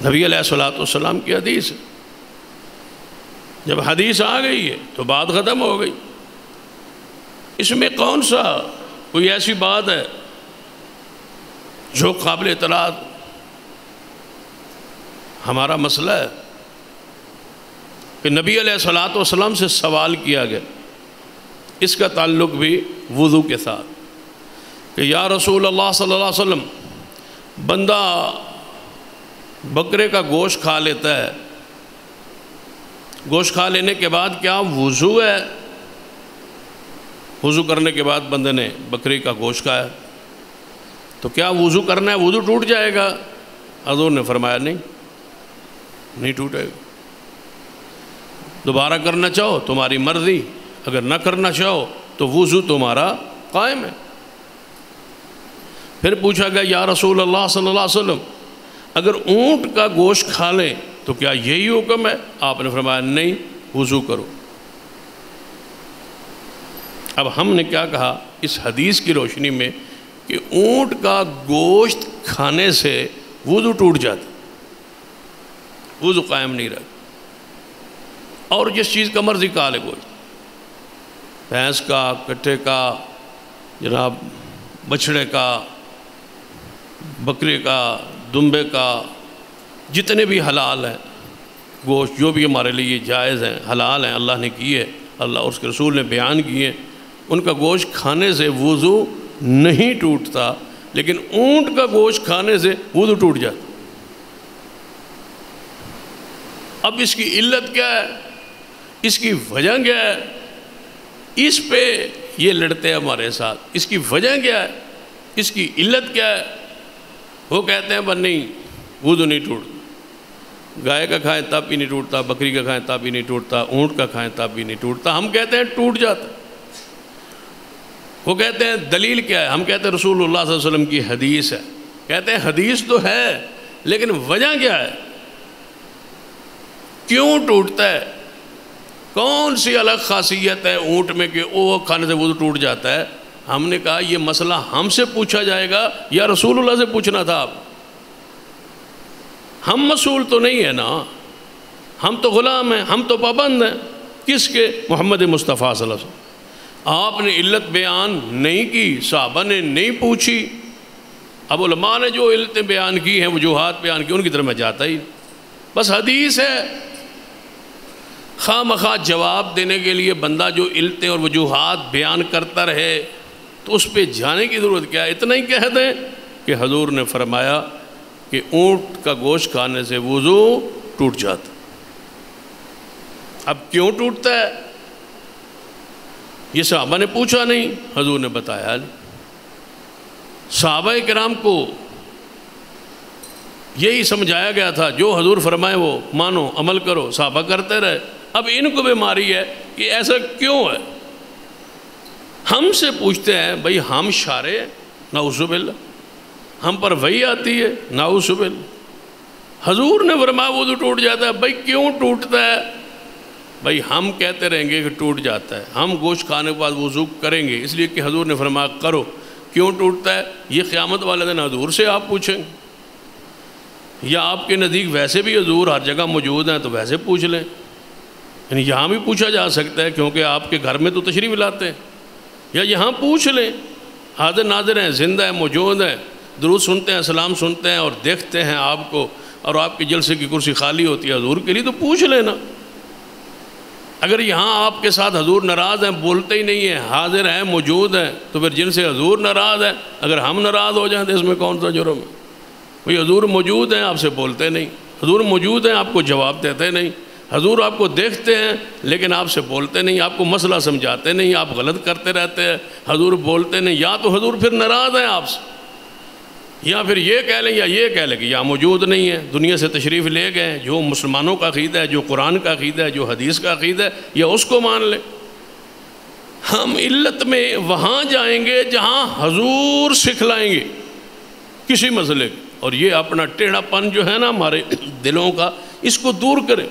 نبی علیہ السلام کی حدیث ہے، جب حدیث آ گئی ہے تو بات ختم ہو گئی۔ اس میں کون سا کوئی ایسی بات ہے جو قابل اطلاع؟ ہمارا مسئلہ ہے کہ نبی علیہ السلام سے سوال کیا گیا، اس کا تعلق بھی وضو کے ساتھ، کہ یا رسول اللہ صلی اللہ علیہ وسلم، بندہ بکرے کا گوشت کھا لیتا ہے، گوشت کھا لینے کے بعد کیا وضو ہے؟ وضو کرنے کے بعد بندے نے بکری کا گوشت کھایا تو کیا وضو کرنا ہے؟ وضو ٹوٹ جائے گا؟ حضور نے فرمایا نہیں ٹوٹے گا، دوبارہ کرنا چاہو تمہاری مرضی، اگر نہ کرنا چاہو تو وضو تمہارا قائم ہے۔ پھر پوچھا گیا یا رسول اللہ صلی اللہ علیہ وسلم، اگر اونٹ کا گوشت کھا لیں تو کیا یہی حکم ہے؟ آپ نے فرمایا نہیں، وضو کرو۔ اب ہم نے کیا کہا اس حدیث کی روشنی میں کہ اونٹ کا گوشت کھانے سے وضو ٹوٹ جاتا، وضو قائم نہیں رہتا، اور جس چیز کا مرضی کھا لے گوشت، بھینس کا، کٹھے کا، جناب بچھڑے کا، بکرے کا، دمبے کا، جتنے بھی حلال ہیں گوشت، جو بھی ہمارے لیے جائز ہیں، حلال ہیں، اللہ نے کیے، اللہ اور اس کے رسول نے بیان کیے، ان کا گوشت کھانے سے وضو نہیں ٹوٹتا، لیکن اونٹ کا گوشت کھانے سے وضو ٹوٹ جاتا۔ اب اس کی علت کیا ہے، اس کی وجہ کیا ہے، اس پہ یہ لڑتے ہیں ہمارے ساتھ، اس کی وجہ کیا ہے، اس کی علت کیا ہے؟ وہ کہتے ہیں بس نہیں وضو نہیں ٹوٹتا، گائے کا کھائیں تب بھی نہیں ٹوٹتا، بکری کا کھائیں تب بھی نہیں ٹوٹتا، اونٹ کا کھائیں تب بھی نہیں ٹوٹتا، ہم کہتے ہیں ٹوٹ جاتا۔ وہ کہتے ہیں دلیل کیا ہے، ہم کہتے ہیں رسول اللہ صلی اللہ علیہ وسلم کی حدیث ہے، کہتے ہیں حدیث تو ہے لیکن وجہ کیا ہے، کیوں ٹوٹتا ہے، کون سی الگ خاصیت ہے اونٹ میں کہ وہ کھانے سے وضو ٹوٹ جاتا ہے؟ ہم نے کہا یہ مسئلہ ہم سے پوچھا جائے گا یا رسول اللہ سے پوچھنا تھا آپ؟ ہم مسئول تو نہیں ہے نا، ہم تو غلام ہیں، ہم تو پابند ہیں، کس کے؟ محمد مصطفیٰ صلی اللہ علیہ وسلم۔ آپ نے علت بیان نہیں کی، صحابہ نے نہیں پوچھی، اب علماء نے جو علتیں بیان کی ہیں، وجوہات بیان کی، ان کی طرف میں جاتا ہی، بس حدیث ہے۔ خواہ مخواہ جواب دینے کے لیے بندہ جو علتیں اور وجوہات بیان کرتا رہے تو اس پہ جانے کی ضرورت کیا ہے؟ اتنا ہی کہہ دیں کہ حضور نے فرمایا کہ اونٹ کا گوشت کھانے سے وضو ٹوٹ جاتا۔ اب کیوں ٹوٹتا ہے یہ صحابہ نے پوچھا نہیں، حضور نے بتایا نہیں۔ صحابہ کرام کو یہی سمجھایا گیا تھا، جو حضور فرمائے وہ مانو، عمل کرو، صحابہ کرتے رہے۔ اب ان کو بیماری ہے کہ ایسا کیوں ہے، ہم سے پوچھتے ہیں بھئی ہم شارع ہیں، نعوذ باللہ، ہم پر وحی آتی ہے، نعوذ باللہ، حضور نے فرمایا وضو ٹوٹ جاتا ہے، بھئی کیوں ٹوٹتا ہے؟ بھئی ہم کہتے رہیں گے کہ ٹوٹ جاتا ہے، ہم گوشت کھانے کے بعد وضو کریں گے اس لیے کہ حضور نے فرمایا کرو، کیوں ٹوٹتا ہے یہ قیامت والے دن حضور سے آپ پوچھیں گے، یا آپ کے نزدیک ویسے بھی حضور ہر جگہ موجود ہیں تو ویسے پوچھ لیں، یعنی یہاں بھی پوچھا جا سکتا ہے کیونکہ آپ کے گھر میں تو تشریف لاتے ہیں، یا یہاں پوچھ لیں، حاضر ناظر ہیں، زندہ ہیں، موجود ہیں، درود سنتے ہیں، سلام سنتے ہیں اور دیکھتے ہیں آپ کو، اور آپ کے جلسے کی کرسی خالی ہوتی ہے حضور کے لیے، تو پوچھ لینا۔ اگر یہاں آپ کے ساتھ حضور ناراض ہیں، بولتے ہی نہیں ہیں، حاضر ہیں، موجود ہیں، تو پھر جن سے حضور ناراض ہیں اگر ہم ناراض ہو جائیں تو اس میں کون سا جرم ہے؟ بھئی حضور موجود ہیں، آپ سے بولتے نہیں، حضور موجود ہیں، آپ کو جواب دیتے نہیں، حضور آپ کو دیکھتے ہیں لیکن آپ سے بولتے نہیں، آپ کو مسئلہ سمجھاتے نہیں، آپ غلط کرتے رہتے ہیں، حضور بولتے نہیں، یا تو حضور پھر ناراض ہیں آپ سے، یا پھر یہ کہہ لیں یا یہ کہہ لیں کہ یا موجود نہیں ہے، دنیا سے تشریف لے گئے، جو مسلمانوں کا عقیدہ ہے، جو قرآن کا عقیدہ ہے، جو حدیث کا عقیدہ ہے، یا اس کو مان لیں۔ ہم علت میں وہاں جائیں گے جہاں حضور سکھلائیں گے کسی مسئلے کو، اور یہ اپنا ٹیڑھا پن جو ہے نا ہمارے دلوں کا، اس کو دور کریں۔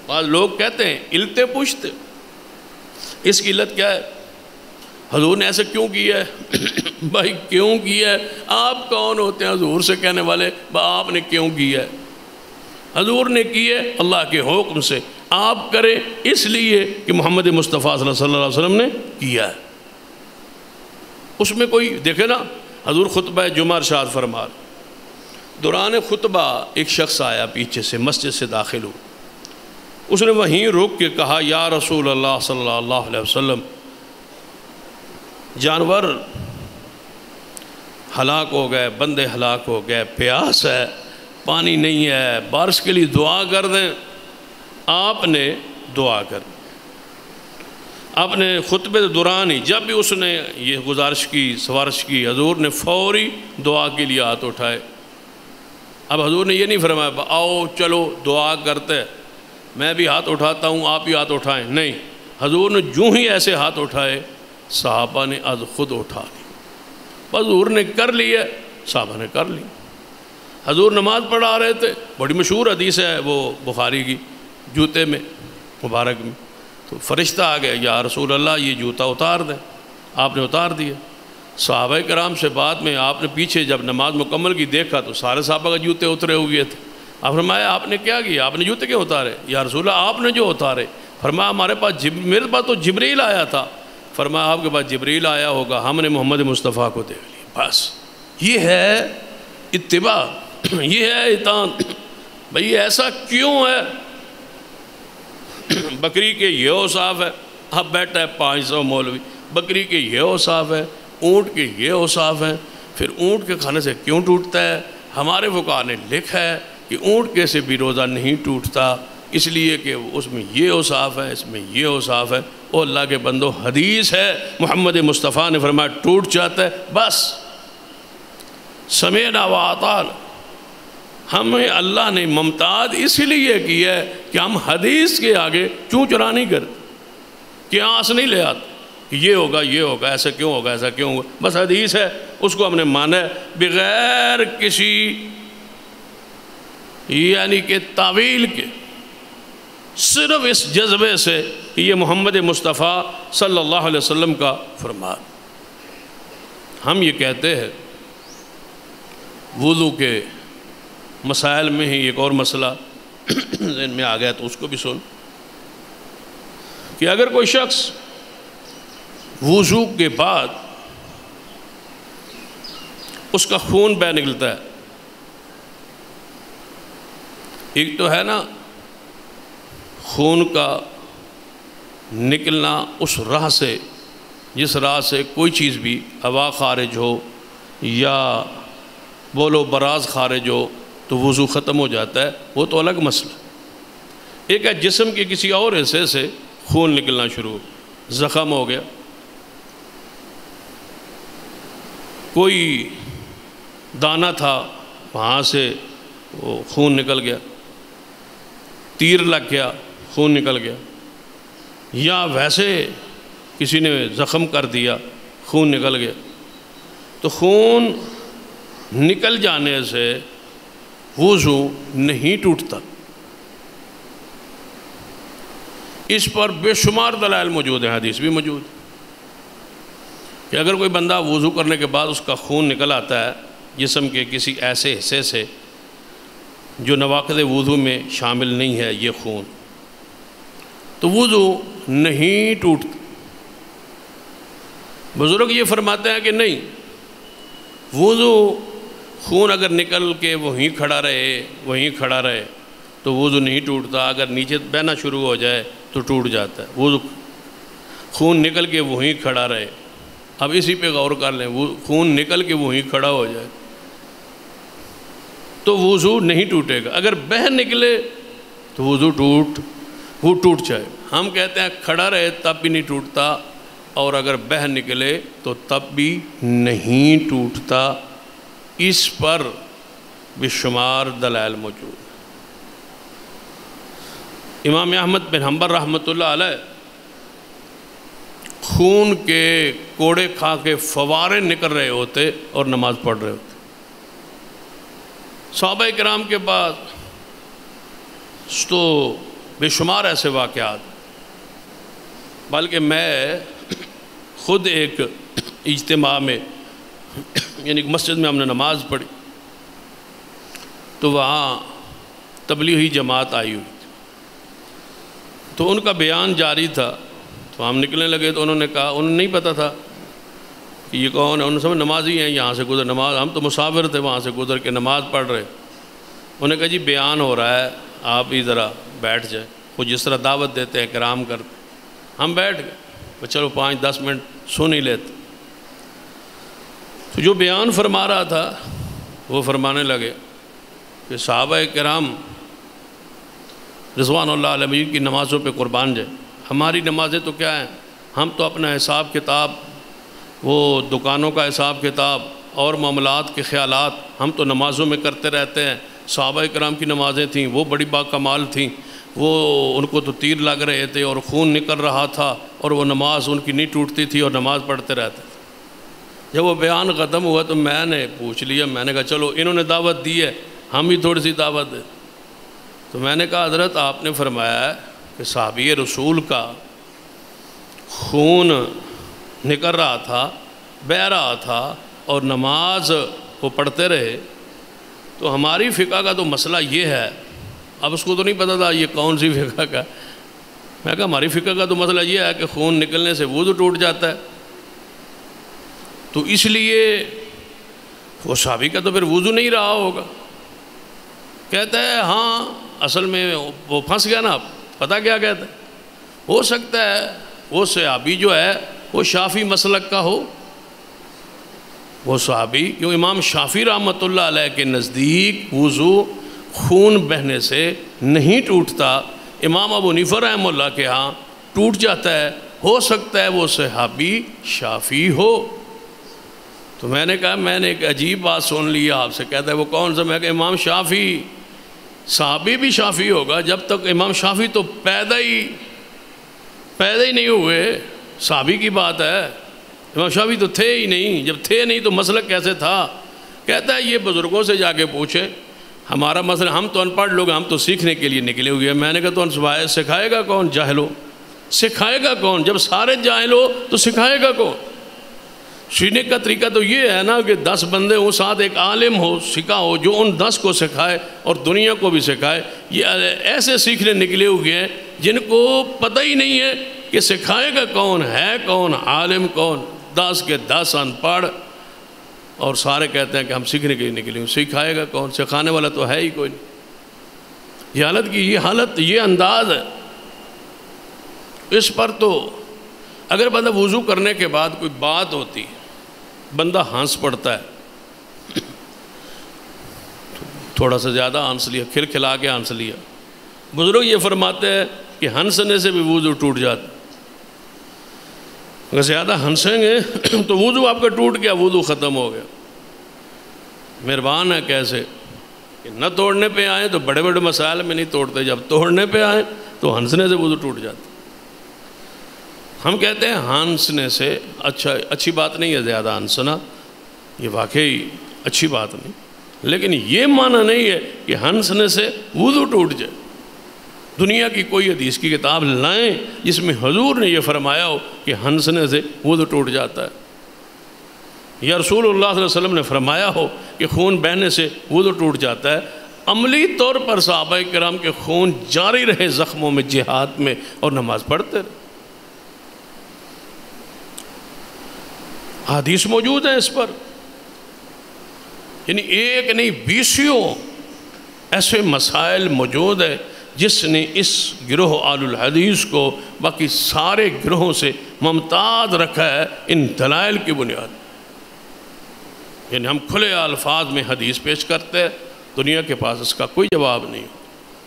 بعض لوگ کہتے ہیں علتیں پوچھتے، اس کی علت کیا ہے؟ حضور نے ایسا کیوں کیا ہے؟ بھائی کیوں کیا ہے؟ آپ کون ہوتے ہیں حضور سے کہنے والے آپ نے کیوں کیا ہے؟ حضور نے کیے اللہ کے حکم سے، آپ کریں اس لیے کہ محمد مصطفیٰ صلی اللہ علیہ وسلم نے کیا ہے۔ اس میں کوئی دیکھے نا، حضور خطبہ جمعہ ارشاد فرما، دوران خطبہ ایک شخص آیا پیچھے سے، مسجد سے داخل ہو، اس نے وہیں رک کے کہا یا رسول اللہ صلی اللہ علیہ وسلم، جانور ہلاک ہو گئے، بندے ہلاک ہو گئے، پیاس ہے، پانی نہیں ہے، بارش کے لیے دعا کر دیں۔ آپ نے دعا کر دی، آپ نے خطبے دوران ہی جب بھی اس نے یہ گزارش کی، سفارش کی، حضور نے فوری دعا کے لیے ہاتھ اٹھائے۔ اب حضور نے یہ نہیں فرمایا آؤ چلو دعا کرتے، میں بھی ہاتھ اٹھاتا ہوں آپ بھی ہاتھ اٹھائیں، نہیں، حضور نے جو ہی ایسے ہاتھ اٹھائے صحابہ نے از خود اٹھا لی، حضور نے کر لیا، صحابہ نے کر لی۔ حضور نماز پڑھا رہے تھے، بڑی مشہور حدیث ہے وہ بخاری کی، جوتے میں مبارک میں، تو فرشتہ آ گیا یا رسول اللہ یہ جوتا اتار دیں، آپ نے اتار دیا۔ صحابہ کرام سے بعد میں آپ نے پیچھے جب نماز مکمل کی دیکھا تو سارے صحابہ کا جوتے اترے ہوئے تھے، آپ فرمایا آپ نے کیا کیا، آپ نے جوتے کیوں اتارے؟ یا رسول اللہ آپ نے جو اتارے۔ فرمایا ہمارے پاس میرے پاس تو جبریل آیا تھا۔ فرمایا آپ کے پاس جبریل آیا ہوگا، ہم نے محمد مصطفیٰ کو دیکھ لیا، بس یہ ہے اتباع۔ یہ ہے اطاعت۔ بھئی ایسا کیوں ہے؟ بکری کے یہ اوصاف ہے، اب بیٹھا ہے 500 مولوی، بکری کے یہ اوصاف ہے، اونٹ کے یہ اوصاف ہیں، پھر اونٹ کے کھانے سے کیوں ٹوٹتا ہے؟ ہمارے فقہاء نے لکھا ہے کہ اونٹ کے سے بھی روزہ نہیں ٹوٹتا، اس لیے کہ اس میں یہ اوصاف ہے، اس میں یہ اوصاف ہے۔ او اللہ کے بندو، حدیث ہے، محمد مصطفیٰ نے فرمایا ٹوٹ جاتا ہے، بس سمعنا وأطعنا۔ ہمیں اللہ نے ممتاز اس لیے کیا ہے کہ ہم حدیث کے آگے چوں چرا نہیں کرتے، قیاس نہیں لے آتے کہ یہ ہوگا یہ ہوگا، ایسا کیوں ہوگا ایسا کیوں ہوگا، بس حدیث ہے اس کو ہم نے مانا ہے بغیر کسی یعنی کہ تعویل کے، صرف اس جذبے سے کہ یہ محمد مصطفیٰ صلی اللہ علیہ وسلم کا فرمان۔ ہم یہ کہتے ہیں وضو کے مسائل میں ہی ایک اور مسئلہ ذہن میں آ گیا تو اس کو بھی سن، کہ اگر کوئی شخص وضو کے بعد اس کا خون بہہ نکلتا ہے، ایک تو ہے نا خون کا نکلنا اس راہ سے جس راہ سے کوئی چیز بھی ہوا خارج ہو یا بولو براز خارج ہو تو وضو ختم ہو جاتا ہے، وہ تو الگ مسئلہ۔ ایک ہے جسم کے کسی اور حصے سے خون نکلنا شروع ہو، زخم ہو گیا، کوئی دانہ تھا وہاں سے وہ خون نکل گیا، تیر لگ گیا خون نکل گیا، یا ویسے کسی نے زخم کر دیا خون نکل گیا، تو خون نکل جانے سے وضو نہیں ٹوٹتا۔ اس پر بے شمار دلائل موجود ہیں، حدیث بھی موجود کہ اگر کوئی بندہ وضو کرنے کے بعد اس کا خون نکل آتا ہے جسم کے کسی ایسے حصے سے جو نواقض وضو میں شامل نہیں ہے یہ خون، تو وضو نہیں ٹوٹتا۔ بزرگ یہ فرماتے ہیں کہ نہیں، وضو خون اگر نکل کے وہیں کھڑا رہے تو وضو نہیں ٹوٹتا، اگر نیچے بہنا شروع ہو جائے تو ٹوٹ جاتا ہے۔ وضو خون نکل کے وہیں کھڑا رہے، اب اسی پہ غور کر لیں، خون نکل کے وہیں کھڑا ہو جائے تو وضو نہیں ٹوٹے گا، اگر بہہ نکلے تو وضو ٹوٹ جائے۔ ہم کہتے ہیں کھڑا رہے تب بھی نہیں ٹوٹتا، اور اگر بہہ نکلے تو تب بھی نہیں ٹوٹتا۔ اس پر بے شمار دلائل موجود۔ امام احمد بن حنبل رحمۃ اللہ علیہ خون کے کوڑے کھا کے فوارے نکل رہے ہوتے اور نماز پڑھ رہے ہوتے۔ صحابہ کرام کے بعد تو بے شمار ایسے واقعات، بلکہ میں خود ایک اجتماع میں یعنی مسجد میں ہم نے نماز پڑھی تو وہاں تبلیغی جماعت آئی ہوئی تھی، تو ان کا بیان جاری تھا، تو ہم نکلنے لگے تو انہوں نے کہا، انہیں نہیں پتہ تھا کہ یہ کون ہے، انہوں نے سمجھ نمازی ہیں یہاں سے گزر نماز، ہم تو مسافر تھے وہاں سے گزر کے نماز پڑھ رہے۔ انہوں نے کہا جی بیان ہو رہا ہے، آپ ہی ذرا بیٹھ جائیں، وہ جس طرح دعوت دیتے ہیں کرام کرتے۔ ہم بیٹھ گئے، چلو 5-10 منٹ سن ہی لیتے۔ تو جو بیان فرما رہا تھا وہ فرمانے لگے کہ صحابہ کرام رضوان اللہ علیہ کی نمازوں پہ قربان جائے، ہماری نمازیں تو کیا ہیں، ہم تو اپنا حساب کتاب، وہ دکانوں کا حساب کتاب اور معاملات کے خیالات ہم تو نمازوں میں کرتے رہتے ہیں۔ صحابہ کرام کی نمازیں تھیں وہ بڑی باکمال تھیں، وہ ان کو تو تیر لگ رہے تھے اور خون نکل رہا تھا اور وہ نماز ان کی نہیں ٹوٹتی تھی اور نماز پڑھتے رہتے تھے۔ جب وہ بیان ختم ہوا تو میں نے پوچھ لیا، میں نے کہا چلو انہوں نے دعوت دی ہے ہم بھی تھوڑی سی دعوت دیں۔ تو میں نے کہا حضرت آپ نے فرمایا ہے کہ صحابی رسول کا خون نکل رہا تھا، بہہ رہا تھا اور نماز وہ پڑھتے رہے، تو ہماری فقہ کا تو مسئلہ یہ ہے، اب اس کو تو نہیں پتہ تھا یہ کون سی فقہ کا، میں کہا ہماری فقہ کا تو مسئلہ یہ ہے کہ خون نکلنے سے وضو ٹوٹ جاتا ہے، تو اس لیے وہ صحابی کا تو پھر وضو نہیں رہا ہوگا، کہتا ہے ہاں اصل میں وہ پھنس گیا نا، پتہ کیا کہتا ہے، ہو سکتا ہے وہ صحابی جو ہے وہ شافعی مسلک کا ہو، وہ صحابی، کیوں امام شافعی رحمۃ اللہ علیہ کے نزدیک وضو خون بہنے سے نہیں ٹوٹتا، امام ابو حنیفہ رحمہ اللہ کے ہاں ٹوٹ جاتا ہے، ہو سکتا ہے وہ صحابی شافعی ہو۔ تو میں نے کہا میں نے ایک عجیب بات سن لی آپ سے، کہتا ہے وہ کون سا؟ میں کہا امام شافعی، صحابی بھی شافعی ہوگا، جب تک امام شافعی تو پیدا ہی نہیں ہوئے، صحابی کی بات ہے، امام شافعی تو تھے ہی نہیں، جب تھے نہیں تو مسلک کیسے تھا؟ کہتا ہے یہ بزرگوں سے جا کے پوچھے، ہمارا مسئلہ، ہم تو ان پڑھ لوگ، ہم تو سیکھنے کے لیے نکلے ہوئے ہیں۔ میں نے کہا تو ان سکھائے گا کون؟ جاہل ہو، سکھائے گا کون؟ جب سارے جاہل ہو تو سکھائے گا کون؟ سیکھنے کا طریقہ تو یہ ہے نا کہ 10 بندے ہوں، ساتھ ایک عالم ہو، سکھا ہو، جو ان 10 کو سکھائے اور دنیا کو بھی سکھائے۔ یہ ایسے سیکھنے نکلے ہوئے ہیں جن کو پتہ ہی نہیں ہے کہ سکھائے گا کون، ہے کون، عالم کون، 10 کے 10 ان پڑھ، اور سارے کہتے ہیں کہ ہم سیکھنے کے لیے نکلے ہوں، سکھائے گا کون؟ سکھانے والا تو ہے ہی کوئی نہیں۔ یہ حالت یہ انداز ہے۔ اس پر تو اگر بندہ وضو کرنے کے بعد کوئی بات ہوتی، بندہ ہنس پڑتا ہے، تھوڑا سا زیادہ ہنس لیا، کھلا کے ہنس لیا، بزرگ یہ فرماتے ہیں کہ ہنسنے سے بھی وضو ٹوٹ جاتا، اگر زیادہ ہنسیں گے تو وضو آپ کا ٹوٹ گیا، وضو ختم ہو گیا۔ مہربان ہے کیسے کہ نہ توڑنے پہ آئیں تو بڑے بڑے مسائل میں نہیں توڑتے، جب توڑنے پہ آئیں تو ہنسنے سے وضو ٹوٹ جاتا۔ ہم کہتے ہیں ہنسنے سے اچھی بات نہیں ہے زیادہ ہنسنا، یہ واقعی اچھی بات نہیں، لیکن یہ معنی نہیں ہے کہ ہنسنے سے وضو ٹوٹ جائے۔ دنیا کی کوئی حدیث کی کتاب لائیں جس میں حضور نے یہ فرمایا ہو کہ ہنسنے سے وضو ٹوٹ جاتا ہے، یا رسول اللہ صلی اللہ علیہ وسلم نے فرمایا ہو کہ خون بہنے سے وضو ٹوٹ جاتا ہے۔ عملی طور پر صحابہ کرام کے خون جاری رہے زخموں میں، جہاد میں، اور نماز پڑھتے رہے۔ حدیث موجود ہے اس پر، یعنی ایک نہیں 20 ایسے مسائل موجود ہیں جس نے اس گروہ آل الحدیث کو باقی سارے گروہوں سے ممتاز رکھا ہے ان دلائل کی بنیاد۔ یعنی ہم کھلے الفاظ میں حدیث پیش کرتے ہیں، دنیا کے پاس اس کا کوئی جواب نہیں،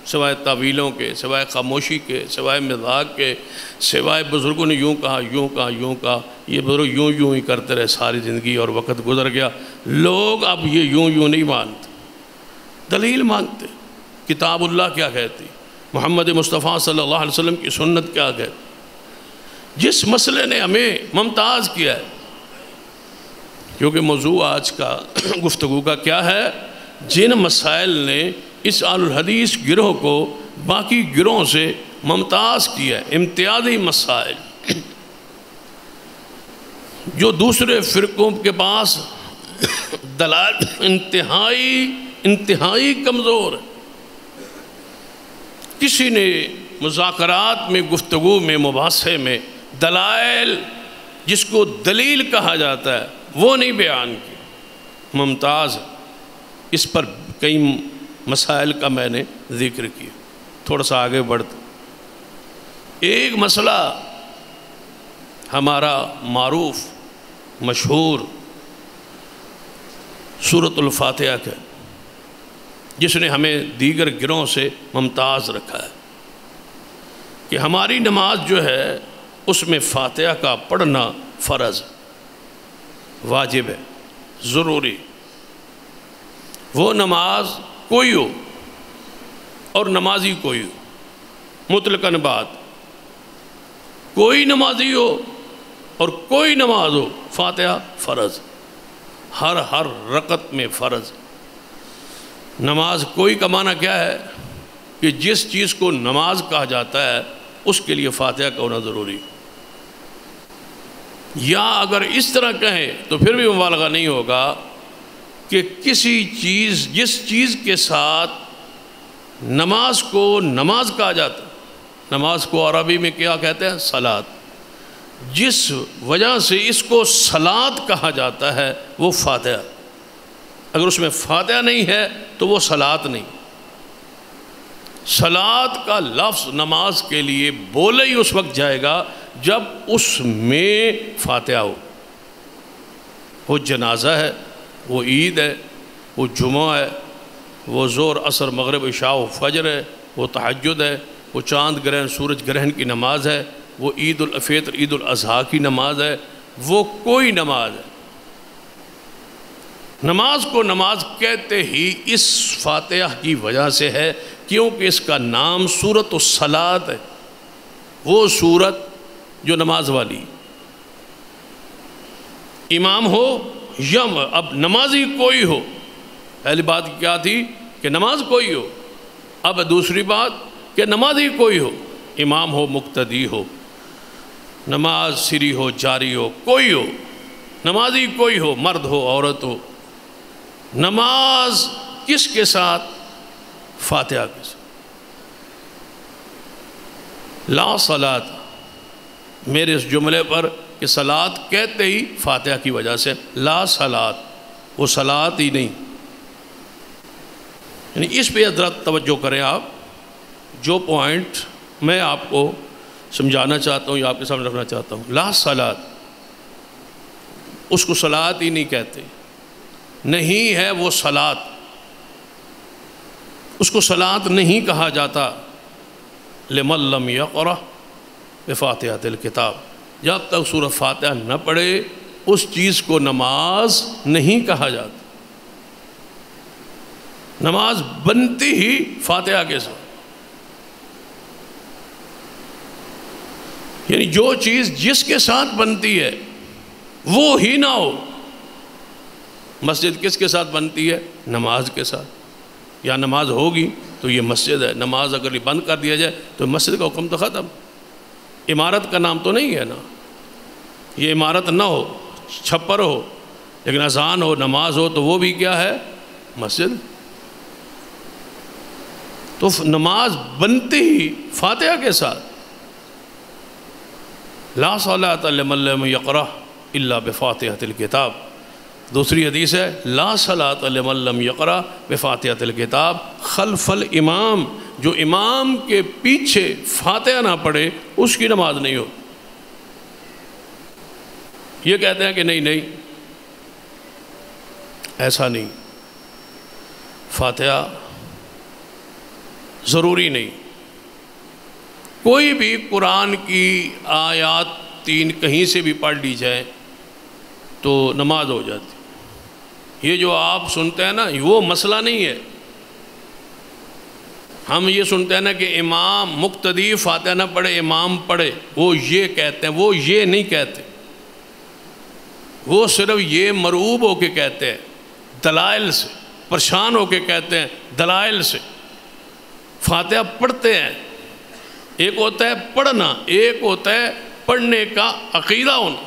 سوائے تعویلوں کے، سوائے خاموشی کے، سوائے مذاق کے، سوائے بزرگوں نے یوں کہا، یوں کہا، یوں کہا، یہ بزرگ یوں ہی کرتے رہے ساری زندگی اور وقت گزر گیا۔ لوگ اب یہ یوں نہیں مانتے، دلیل مانگتے، کتاب اللہ کیا کہتی، محمد مصطفیٰ صلی اللہ علیہ وسلم کی سنت کیا کہتی۔ جس مسئلے نے ہمیں ممتاز کیا ہے، کیونکہ موضوع آج کا گفتگو کا کیا ہے، جن مسائل نے اس آل الحدیث گروہ کو باقی گروہوں سے ممتاز کیا ہے، امتیازی مسائل جو دوسرے فرقوں کے پاس دلائل انتہائی کمزور ہے۔ کسی نے مذاکرات میں، گفتگو میں، مباحثے میں دلائل جس کو دلیل کہا جاتا ہے وہ نہیں بیان کی، ممتاز۔ اس پر کئی مسائل کا میں نے ذکر کیا، تھوڑا سا آگے بڑھتے۔ ایک مسئلہ ہمارا معروف مشہور سورۃ الفاتحہ کا، جس نے ہمیں دیگر گروہوں سے ممتاز رکھا ہے کہ ہماری نماز جو ہے اس میں فاتحہ کا پڑھنا فرض، واجب ہے، ضروری۔ وہ نماز کوئی ہو اور نمازی کوئی ہو، مطلقاً بات، کوئی نمازی ہو اور کوئی نماز ہو، فاتحہ فرض، ہر رکعت میں فرض۔ نماز کوئی کا معنی کیا ہے کہ جس چیز کو نماز کہا جاتا ہے اس کے لیے فاتحہ کا ہونا ضروری، یا اگر اس طرح کہیں تو پھر بھی مبالغہ نہیں ہوگا کہ کسی چیز، جس چیز کے ساتھ نماز کو نماز کہا جاتا ہے، نماز کو عربی میں کیا کہتے ہیں؟ صلاۃ، جس وجہ سے اس کو صلاۃ کہا جاتا ہے وہ فاتحہ۔ اگر اس میں فاتحہ نہیں ہے تو وہ صلاۃ نہیں۔ صلاۃ کا لفظ نماز کے لیے بولے ہی اس وقت جائے گا جب اس میں فاتحہ ہو. وہ جنازہ ہے، وہ عید ہے، وہ جمعہ ہے، وہ ظہر عصر مغرب عشاء و فجر ہے، وہ تہجد ہے، وہ چاند گرہن سورج گرہن کی نماز ہے، وہ عید الفطر عید الاضحیٰ کی نماز ہے، وہ کوئی نماز ہے. نماز کو نماز کہتے ہی اس فاتحہ کی وجہ سے ہے کیونکہ اس کا نام سورۃ الصلاۃ ہے، وہ سورت جو نماز والی. امام ہو یا اب نمازی کوئی ہو، پہلی بات کیا تھی کہ نماز کوئی ہو، اب دوسری بات کہ نمازی کوئی ہو، امام ہو مقتدی ہو، نماز سری ہو جاری ہو، کوئی ہو، نمازی کوئی ہو، مرد ہو عورت ہو. نماز کس کے ساتھ؟ فاتحہ کے ساتھ. لا صلاۃ، میرے اس جملے پر کہ صلاۃ کہتے ہی فاتحہ کی وجہ سے، لا صلاۃ، وہ صلاۃ ہی نہیں. یعنی اس پہ حضرت توجہ کریں آپ. جو پوائنٹ میں آپ کو سمجھانا چاہتا ہوں یا آپ کے سامنے رکھنا چاہتا ہوں، لا صلاۃ، اس کو صلاۃ ہی نہیں کہتے، نہیں ہے وہ صلاۃ، اس کو صلاۃ نہیں کہا جاتا. لمن لم یقرأ بفاتحۃ الکتاب، جب تک سورۃ فاتحہ نہ پڑھے اس چیز کو نماز نہیں کہا جاتا. نماز بنتی ہی فاتحہ کے ساتھ. یعنی جو چیز جس کے ساتھ بنتی ہے وہ ہی نہ ہو. مسجد کس کے ساتھ بنتی ہے؟ نماز کے ساتھ. یا نماز ہوگی تو یہ مسجد ہے، نماز اگر یہ بند کر دیا جائے تو مسجد کا حکم تو ختم. عمارت کا نام تو نہیں ہے نا، یہ عمارت نہ ہو، چھپر ہو، لیکن اذان ہو نماز ہو تو وہ بھی کیا ہے؟ مسجد. تو نماز بنتی ہی فاتحہ کے ساتھ. لا صلاۃ لمن لم یقرأ الا بفاتحۃ الکتاب. دوسری حدیث ہے لا صلاۃ لمن لم یقرأ بفاتحۃ الکتاب خلف الامام، جو امام کے پیچھے فاتحہ نہ پڑھے اس کی نماز نہیں ہو. یہ کہتے ہیں کہ نہیں ایسا نہیں، فاتحہ ضروری نہیں. کوئی بھی قرآن کی آیات 3 کہیں سے بھی پڑھ لی جائے تو نماز ہو جاتی. یہ جو آپ سنتے ہیں نا وہ مسئلہ نہیں ہے. ہم یہ سنتے ہیں نا کہ امام مقتدی فاتحہ نہ پڑھے امام پڑھے، وہ یہ کہتے ہیں، وہ یہ نہیں کہتے. وہ صرف یہ مرعوب ہو کے کہتے ہیں، دلائل سے پریشان ہو کے کہتے ہیں، دلائل سے. فاتحہ پڑھتے ہیں، ایک ہوتا ہے پڑھنا، ایک ہوتا ہے پڑھنے کا عقیدہ ہونا.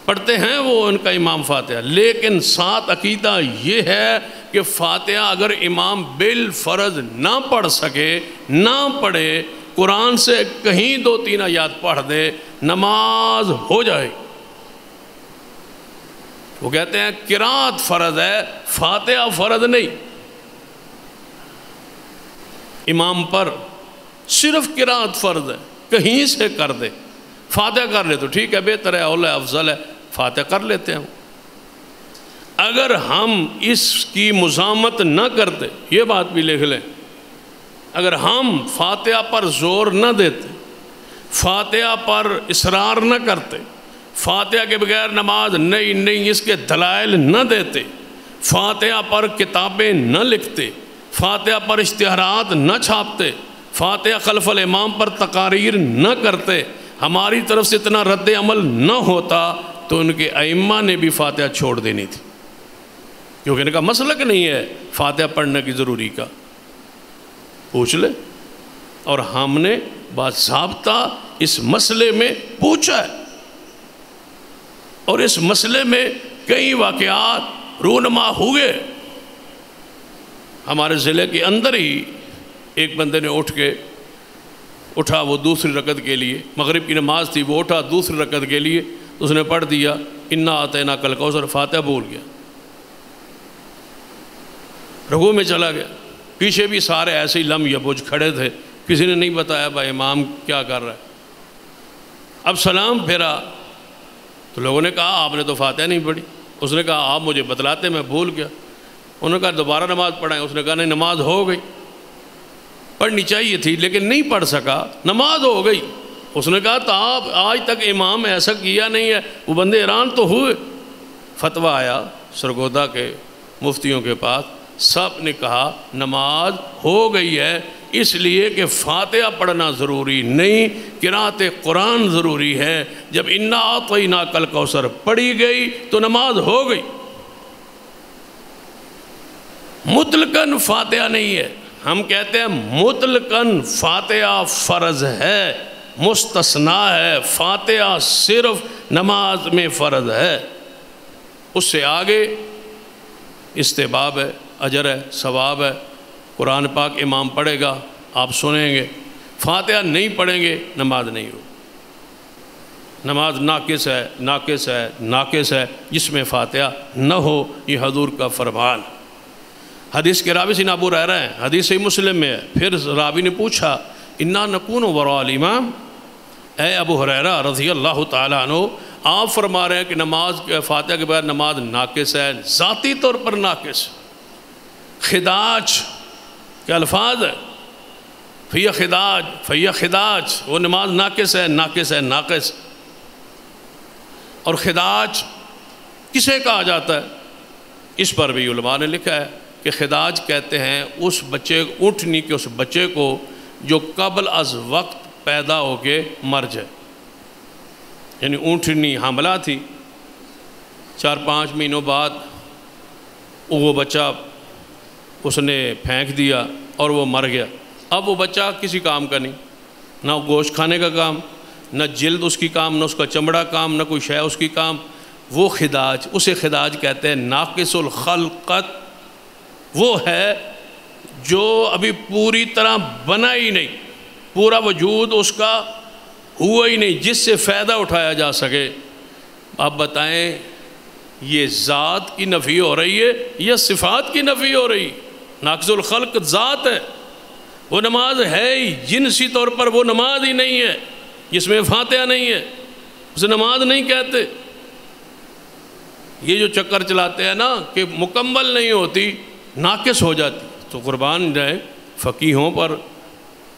پڑھتے ہیں وہ ان کا امام فاتحہ، لیکن ساتھ عقیدہ یہ ہے کہ فاتحہ اگر امام بالفرض نہ پڑھ سکے، نہ پڑھے، قرآن سے کہیں 2-3 آیات پڑھ دے، نماز ہو جائے. وہ کہتے ہیں قرات فرض ہے، فاتحہ فرض نہیں. امام پر صرف قرات فرض ہے، کہیں سے کر دے. فاتحہ کر لے تو ٹھیک ہے، بہتر ہے، اولا افضل ہے، فاتحہ کر لیتے ہیں. اگر ہم اس کی مزاحمت نہ کرتے، یہ بات بھی لکھ لیں، اگر ہم فاتحہ پر زور نہ دیتے، فاتحہ پر اصرار نہ کرتے، فاتحہ کے بغیر نماز نہیں اس کے دلائل نہ دیتے، فاتحہ پر کتابیں نہ لکھتے، فاتحہ پر اشتہارات نہ چھاپتے، فاتحہ خلف الامام پر تقاریر نہ کرتے، ہماری طرف سے اتنا رد عمل نہ ہوتا تو ان کے ائمہ نے بھی فاتحہ چھوڑ دینی تھی، کیونکہ ان کا مسلک نہیں ہے فاتحہ پڑھنے کی ضروری کا. پوچھ لے. اور ہم نے باضابطہ اس مسئلے میں پوچھا ہے، اور اس مسئلے میں کئی واقعات رونما ہوئے. ہمارے ضلع کے اندر ہی ایک بندے نے اٹھا وہ دوسری رکعت کے لیے، مغرب کی نماز تھی، وہ اٹھا دوسری رکعت کے لیے، اس نے پڑھ دیا انا اعطیناک الکوثر، فاتحہ بھول گیا، رکوع میں چلا گیا. پیچھے بھی سارے ایسے ہی لم یبج کھڑے تھے، کسی نے نہیں بتایا بھائی امام کیا کر رہا ہے۔ اب سلام پھیرا تو لوگوں نے کہا آپ نے تو فاتحہ نہیں پڑھی۔ اس نے کہا آپ مجھے بتلاتے، میں بھول گیا۔ انہوں نے کہا دوبارہ نماز پڑھائیں۔ اس نے کہا نہیں، نماز ہو گئی، پڑھنی چاہیے تھی لیکن نہیں پڑھ سکا، نماز ہو گئی۔ اس نے کہا تو آپ آج تک امام ایسا کیا نہیں ہے، وہ بندے حیران تو ہوئے۔ فتویٰ آیا سرگودا کے مفتیوں کے پاس، سب نے کہا نماز ہو گئی ہے، اس لیے کہ فاتحہ پڑھنا ضروری نہیں، قرأت قرآن ضروری ہے۔ جب انا اعطیناک الکوثر پڑھی گئی تو نماز ہو گئی۔ مطلقاً فاتحہ نہیں ہے، ہم کہتے ہیں مطلقاً فاتحہ فرض ہے، مستثنیٰ ہے، فاتحہ صرف نماز میں فرض ہے، اس سے آگے استحباب ہے، اجر ہے، ثواب ہے۔ قرآن پاک امام پڑھے گا، آپ سنیں گے، فاتحہ نہیں پڑھیں گے نماز نہیں ہو، نماز ناقص ہے، ناقص ہے، ناقص ہے جس میں فاتحہ نہ ہو، یہ حضور کا فرمان۔ حدیث کے راوی سیدنا ابو ہریرہ ہیں، حدیث صحیح مسلم میں ہے۔ پھر راوی نے پوچھا انا نکون وراء الامام، اے ابو ہریرہ رضی اللہ تعالیٰ عنہ، آپ فرما رہے ہیں کہ نماز فاتحہ کے بعد نماز ناقص ہے، ذاتی طور پر ناقص۔ خداج کے الفاظ ہے، فی خداج، فی خداج، وہ نماز ناقص ہے، ناقص ہے، ناقص۔ اور خداج کسے کہا جاتا ہے؟ اس پر بھی علماء نے لکھا ہے کہ خداج کہتے ہیں اس بچے، اونٹنی کے اس بچے کو جو قبل از وقت پیدا ہو کے مر جائے، یعنی اونٹنی حاملہ تھی، 4-5 مہینوں بعد وہ بچہ اس نے پھینک دیا اور وہ مر گیا۔ اب وہ بچہ کسی کام کا نہیں، نہ گوشت کھانے کا کام، نہ جلد اس کی کام، نہ اس کا چمڑا کام، نہ کوئی شے اس کی کام۔ وہ خداج، اسے خداج کہتے ہیں۔ ناقص الخلقت وہ ہے جو ابھی پوری طرح بنا ہی نہیں، پورا وجود اس کا ہوا ہی نہیں جس سے فائدہ اٹھایا جا سکے۔ آپ بتائیں یہ ذات کی نفی ہو رہی ہے یا صفات کی نفی ہو رہی؟ ناقص الخلق ذات ہے، وہ نماز ہے ہی، جنسی طور پر وہ نماز ہی نہیں ہے جس میں فاتحہ نہیں ہے، اسے نماز نہیں کہتے۔ یہ جو چکر چلاتے ہیں نا کہ مکمل نہیں ہوتی، ناقص ہو جاتی، تو قربان جائے فقیہوں پر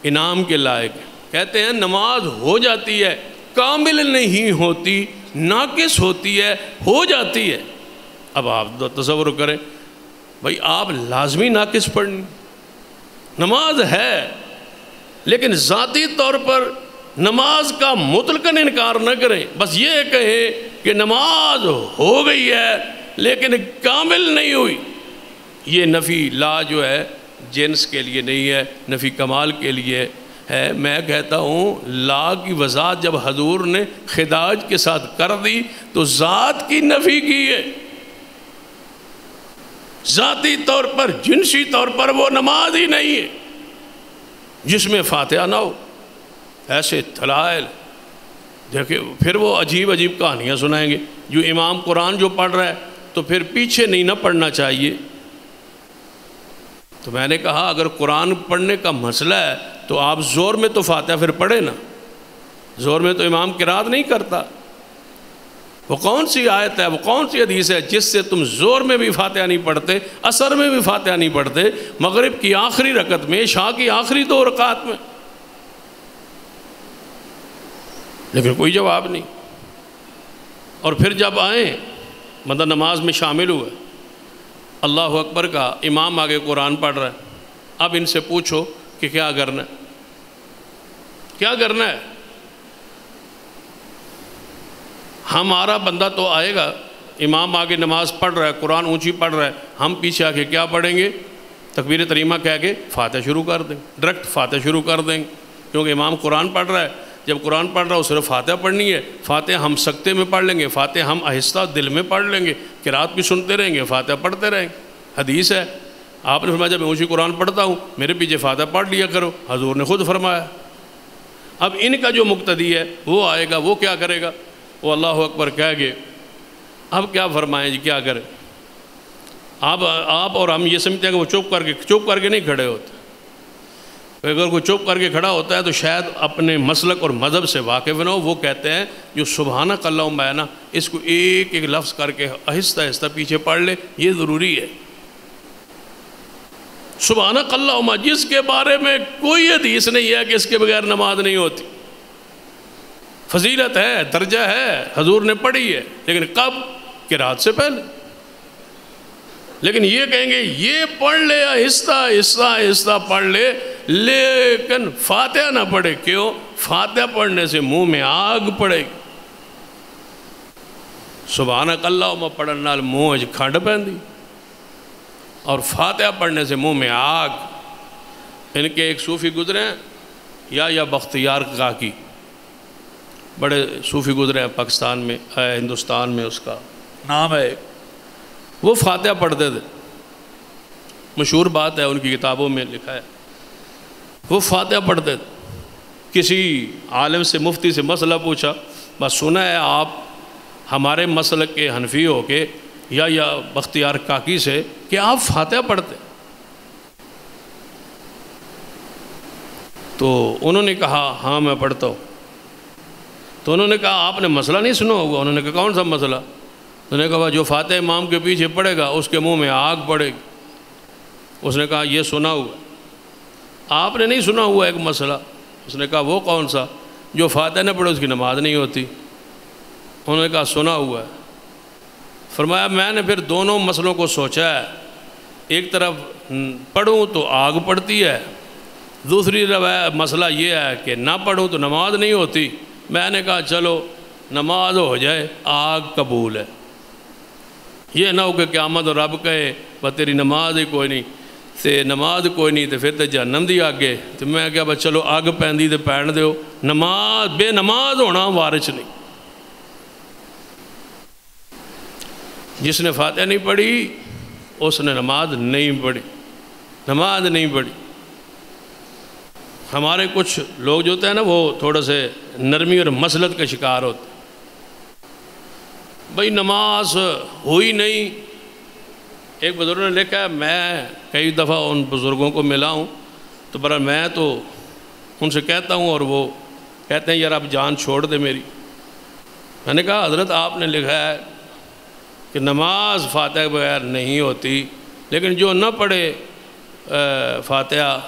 انعام کے لائق۔ کہتے ہیں نماز ہو جاتی ہے، کامل نہیں ہوتی، ناقص ہوتی ہے، ہو جاتی ہے۔ اب آپ تصور کریں بھائی، آپ لازمی ناقص پڑھنی، نماز ہے لیکن ذاتی طور پر نماز کا مطلقاً انکار نہ کریں، بس یہ کہیں کہ نماز ہو گئی ہے لیکن کامل نہیں ہوئی۔ یہ نفی لا جو ہے جنس کے لیے نہیں ہے، نفی کمال کے لیے ہے۔ میں کہتا ہوں لا کی وضاحت جب حضور نے خداج کے ساتھ کر دی تو ذات کی نفی کی ہے، ذاتی طور پر، جنسی طور پر وہ نماز ہی نہیں ہے جس میں فاتحہ نہ ہو۔ ایسے دلائل دیکھیں، پھر وہ عجیب عجیب کہانیاں سنائیں گے۔ جو امام قرآن جو پڑھ رہا ہے تو پھر پیچھے نہیں نہ پڑھنا چاہیے۔ تو میں نے کہا اگر قرآن پڑھنے کا مسئلہ ہے تو آپ زور میں تو فاتحہ پھر پڑھے نا، زور میں تو امام قرات نہیں کرتا۔ وہ کون سی آیت ہے، وہ کون سی حدیث ہے جس سے تم زور میں بھی فاتحہ نہیں پڑھتے، عصر میں بھی فاتحہ نہیں پڑھتے، مغرب کی آخری رکعت میں، عشاء کی آخری 2 رکعات میں؟ لیکن کوئی جواب نہیں۔ اور پھر جب آئیں مطلب نماز میں شامل ہوئے، اللہ اکبر کا امام آگے قرآن پڑھ رہا ہے، اب ان سے پوچھو کہ کیا کرنا ہے، کیا کرنا ہے؟ ہمارا بندہ تو آئے گا، امام آگے نماز پڑھ رہا ہے، قرآن اونچی پڑھ رہا ہے، ہم پیچھے آ کے کیا پڑھیں گے؟ تکبیر تحریمہ کہہ کے فاتحہ شروع کر دیں، ڈائریکٹ فاتحہ شروع کر دیں گے، کیونکہ امام قرآن پڑھ رہا ہے۔ جب قرآن پڑھ رہا ہو صرف فاتحہ پڑھنی ہے، فاتحہ ہم سکتے میں پڑھ لیں گے، فاتحہ ہم آہستہ دل میں پڑھ لیں گے، قرات بھی سنتے رہیں گے، فاتحہ پڑھتے رہیں گے۔ حدیث ہے، آپ نے فرمایا جب میں اونچی قرآن پڑھتا ہوں میرے پیچھے فاتحہ پڑھ لیا کرو، حضور نے خود فرمایا۔ اب ان کا جو مقتدی ہے وہ آئے گا، وہ کیا کرے گا؟ وہ اللہ اکبر کہہ گے، اب کیا فرمائیں جی، کیا کرے؟ آپ اور ہم یہ سمجھتے ہیں کہ وہ چپ کر کے نہیں کھڑے ہوتے. اگر کوئی چپ کر کے کھڑا ہوتا ہے تو شاید اپنے مسلک اور مذہب سے واقف نہ ہو. وہ کہتے ہیں جو سبحانک اللہم ہے نا، اس کو ایک ایک لفظ کر کے آہستہ آہستہ پیچھے پڑھ لے، یہ ضروری ہے. سبحانک اللہم، جس کے بارے میں کوئی حدیث نہیں ہے کہ اس کے بغیر نماز نہیں ہوتی. فضیلت ہے، درجہ ہے، حضور نے پڑھی ہے، لیکن کب؟ قرات سے پہلے. لیکن یہ کہیں گے یہ پڑھ لے، آہستہ آہستہ آہستہ پڑھ لے، لیکن فاتحہ نہ پڑھے. کیوں؟ فاتحہ پڑھنے سے منہ میں آگ پڑے گی. سبحانک اللہم پڑھن نال منہ وچ کھنڈ پیندی، اور فاتحہ پڑھنے سے منہ میں آگ. ان کے ایک صوفی گزرے ہیں، یا بختیار کاکی، بڑے صوفی گزرے ہیں پاکستان میں، ہندوستان میں اس کا نام ہے. وہ فاتحہ پڑھتے تھے، مشہور بات ہے، ان کی کتابوں میں لکھا ہے. وہ فاتحہ پڑھتے تھے. کسی عالم سے، مفتی سے مسئلہ پوچھا، بس سنا ہے آپ ہمارے مسلک کے حنفی ہو کے یا بختیار کاکی سے کہ آپ فاتحہ پڑھتے. تو انہوں نے کہا ہاں میں پڑھتا ہوں. تو انہوں نے کہا آپ نے مسئلہ نہیں سنا ہوگا. انہوں نے کہا کون سا مسئلہ؟ انہوں نے کہا جو فاتحہ امام کے پیچھے پڑے گا اس کے منہ میں آگ پڑے گی. اس نے کہا یہ سنا ہوا. آپ نے نہیں سنا ہوا ایک مسئلہ. اس نے کہا وہ کون سا؟ جو فاتحہ نہ پڑھے اس کی نماز نہیں ہوتی. انہوں نے کہا سنا ہوا ہے. فرمایا میں نے پھر دونوں مسئلوں کو سوچا ہے. ایک طرف پڑھوں تو آگ پڑتی ہے، دوسری مسئلہ یہ ہے کہ نہ پڑھوں تو نماز نہیں ہوتی. میں نے کہا چلو نماز ہو جائے، آگ قبول ہے. یہ نہ ہو کہ قیامت اور رب کہے بس تیری نماز ہی کوئی نہیں، تے نماز کوئی نہیں تے پھر تے جہنم دی آگے. تو میں کہا بس چلو آگ پیندی تے پین دیو، نماز بے نماز ہونا وارث نہیں. جس نے فاتحہ نہیں پڑھی اس نے نماز نہیں پڑھی، نماز نہیں پڑھی. ہمارے کچھ لوگ جو ہوتے ہیں نا وہ تھوڑا سے نرمی اور مسلط کا شکار ہوتے. بھئی نماز ہوئی نہیں. ایک بزرگ نے لکھا ہے، میں کئی دفعہ ان بزرگوں کو ملا ہوں تو برا میں تو ان سے کہتا ہوں اور وہ کہتے ہیں یار اب جان چھوڑ دے میری. میں نے کہا حضرت آپ نے لکھا ہے کہ نماز فاتحہ کے بغیر نہیں ہوتی، لیکن جو نہ پڑھے فاتحہ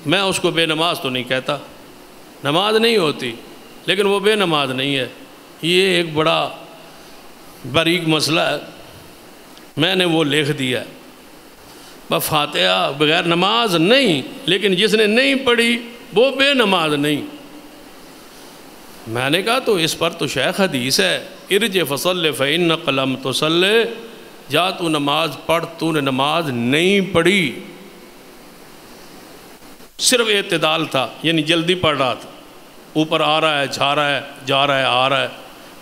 میں اس کو بے نماز تو نہیں کہتا. نماز نہیں ہوتی لیکن وہ بے نماز نہیں ہے. یہ ایک بڑا باریک مسئلہ ہے. میں نے وہ لکھ دیا ہے فاتحہ بغیر نماز نہیں، لیکن جس نے نہیں پڑھی وہ بے نماز نہیں. میں نے کہا تو اس پر تو شیخ حدیث ہے، ارج فصل فإنک لم تصلی، جا تو نماز پڑھ، تو نے نماز نہیں پڑھی. صرف اعتدال تھا، یعنی جلدی پڑھ رہا تھا. اوپر آ رہا ہے، جا رہا ہے، جا رہا ہے، آ رہا ہے.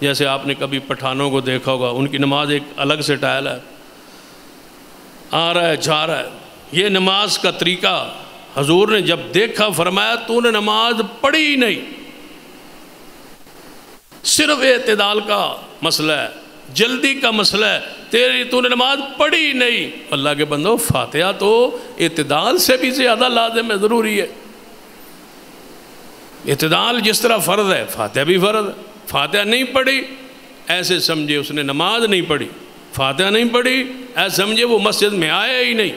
جیسے آپ نے کبھی پٹھانوں کو دیکھا ہوگا، ان کی نماز ایک الگ سے ٹائل ہے، آ رہا ہے، جا رہا ہے. یہ نماز کا طریقہ حضور نے جب دیکھا فرمایا تو نے نماز پڑھی ہی نہیں. صرف اعتدال کا مسئلہ ہے، جلدی کا مسئلہ ہے، تو نے نماز پڑھی نہیں. اللہ کے بندو فاتحہ تو اعتدال سے بھی زیادہ لازم ہے، ضروری ہے. اعتدال جس طرح فرض ہے فاتحہ بھی فرض ہے. فاتحہ نہیں پڑھی ایسے سمجھے اس نے نماز نہیں پڑھی. فاتحہ نہیں پڑھی ایسے سمجھے وہ مسجد میں آیا ہی نہیں.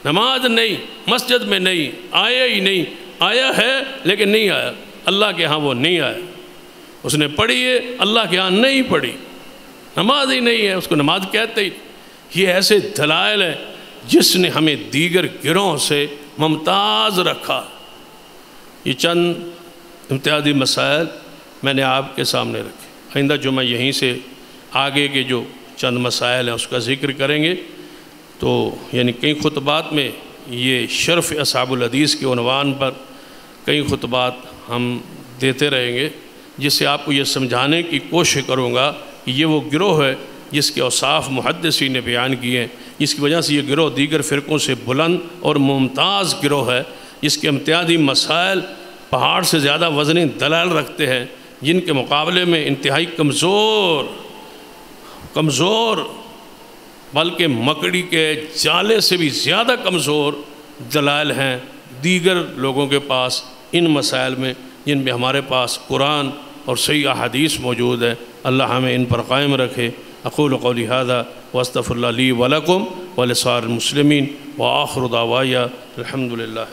نماز نہیں، مسجد میں نہیں، آیا ہی نہیں. آیا ہے لیکن نہیں آیا، اللہ کے ہاں وہ نہیں آیا. اس نے پڑھی ہے، اللہ کے ہاں نہیں پڑھی. نماز ہی نہیں ہے، اس کو نماز کہتے ہی. یہ ایسے دلائل ہیں جس نے ہمیں دیگر گروہوں سے ممتاز رکھا. یہ چند امتیازی مسائل میں نے آپ کے سامنے رکھے. آئندہ جمعہ یہیں سے آگے کے جو چند مسائل ہیں اس کا ذکر کریں گے. تو یعنی کئی خطبات میں یہ شرف اصحاب الحدیث کے عنوان پر کئی خطبات ہم دیتے رہیں گے، جس سے آپ کو یہ سمجھانے کی کوشش کروں گا کہ یہ وہ گروہ ہے جس کے اوصاف محدثین نے بیان کیے ہیں، جس کی وجہ سے یہ گروہ دیگر فرقوں سے بلند اور ممتاز گروہ ہے، جس کے امتیازی مسائل پہاڑ سے زیادہ وزنی دلائل رکھتے ہیں، جن کے مقابلے میں انتہائی کمزور بلکہ مکڑی کے جالے سے بھی زیادہ کمزور دلائل ہیں دیگر لوگوں کے پاس ان مسائل میں، جن میں ہمارے پاس قرآن اور صحیح احادیث موجود ہے۔ اللہ ہمیں ان پر قائم رکھے۔ اقول قولی ھذا واستغفر اللہ لی ولکم ولسائر المسلمین وآخر دعوایا الحمد للہ۔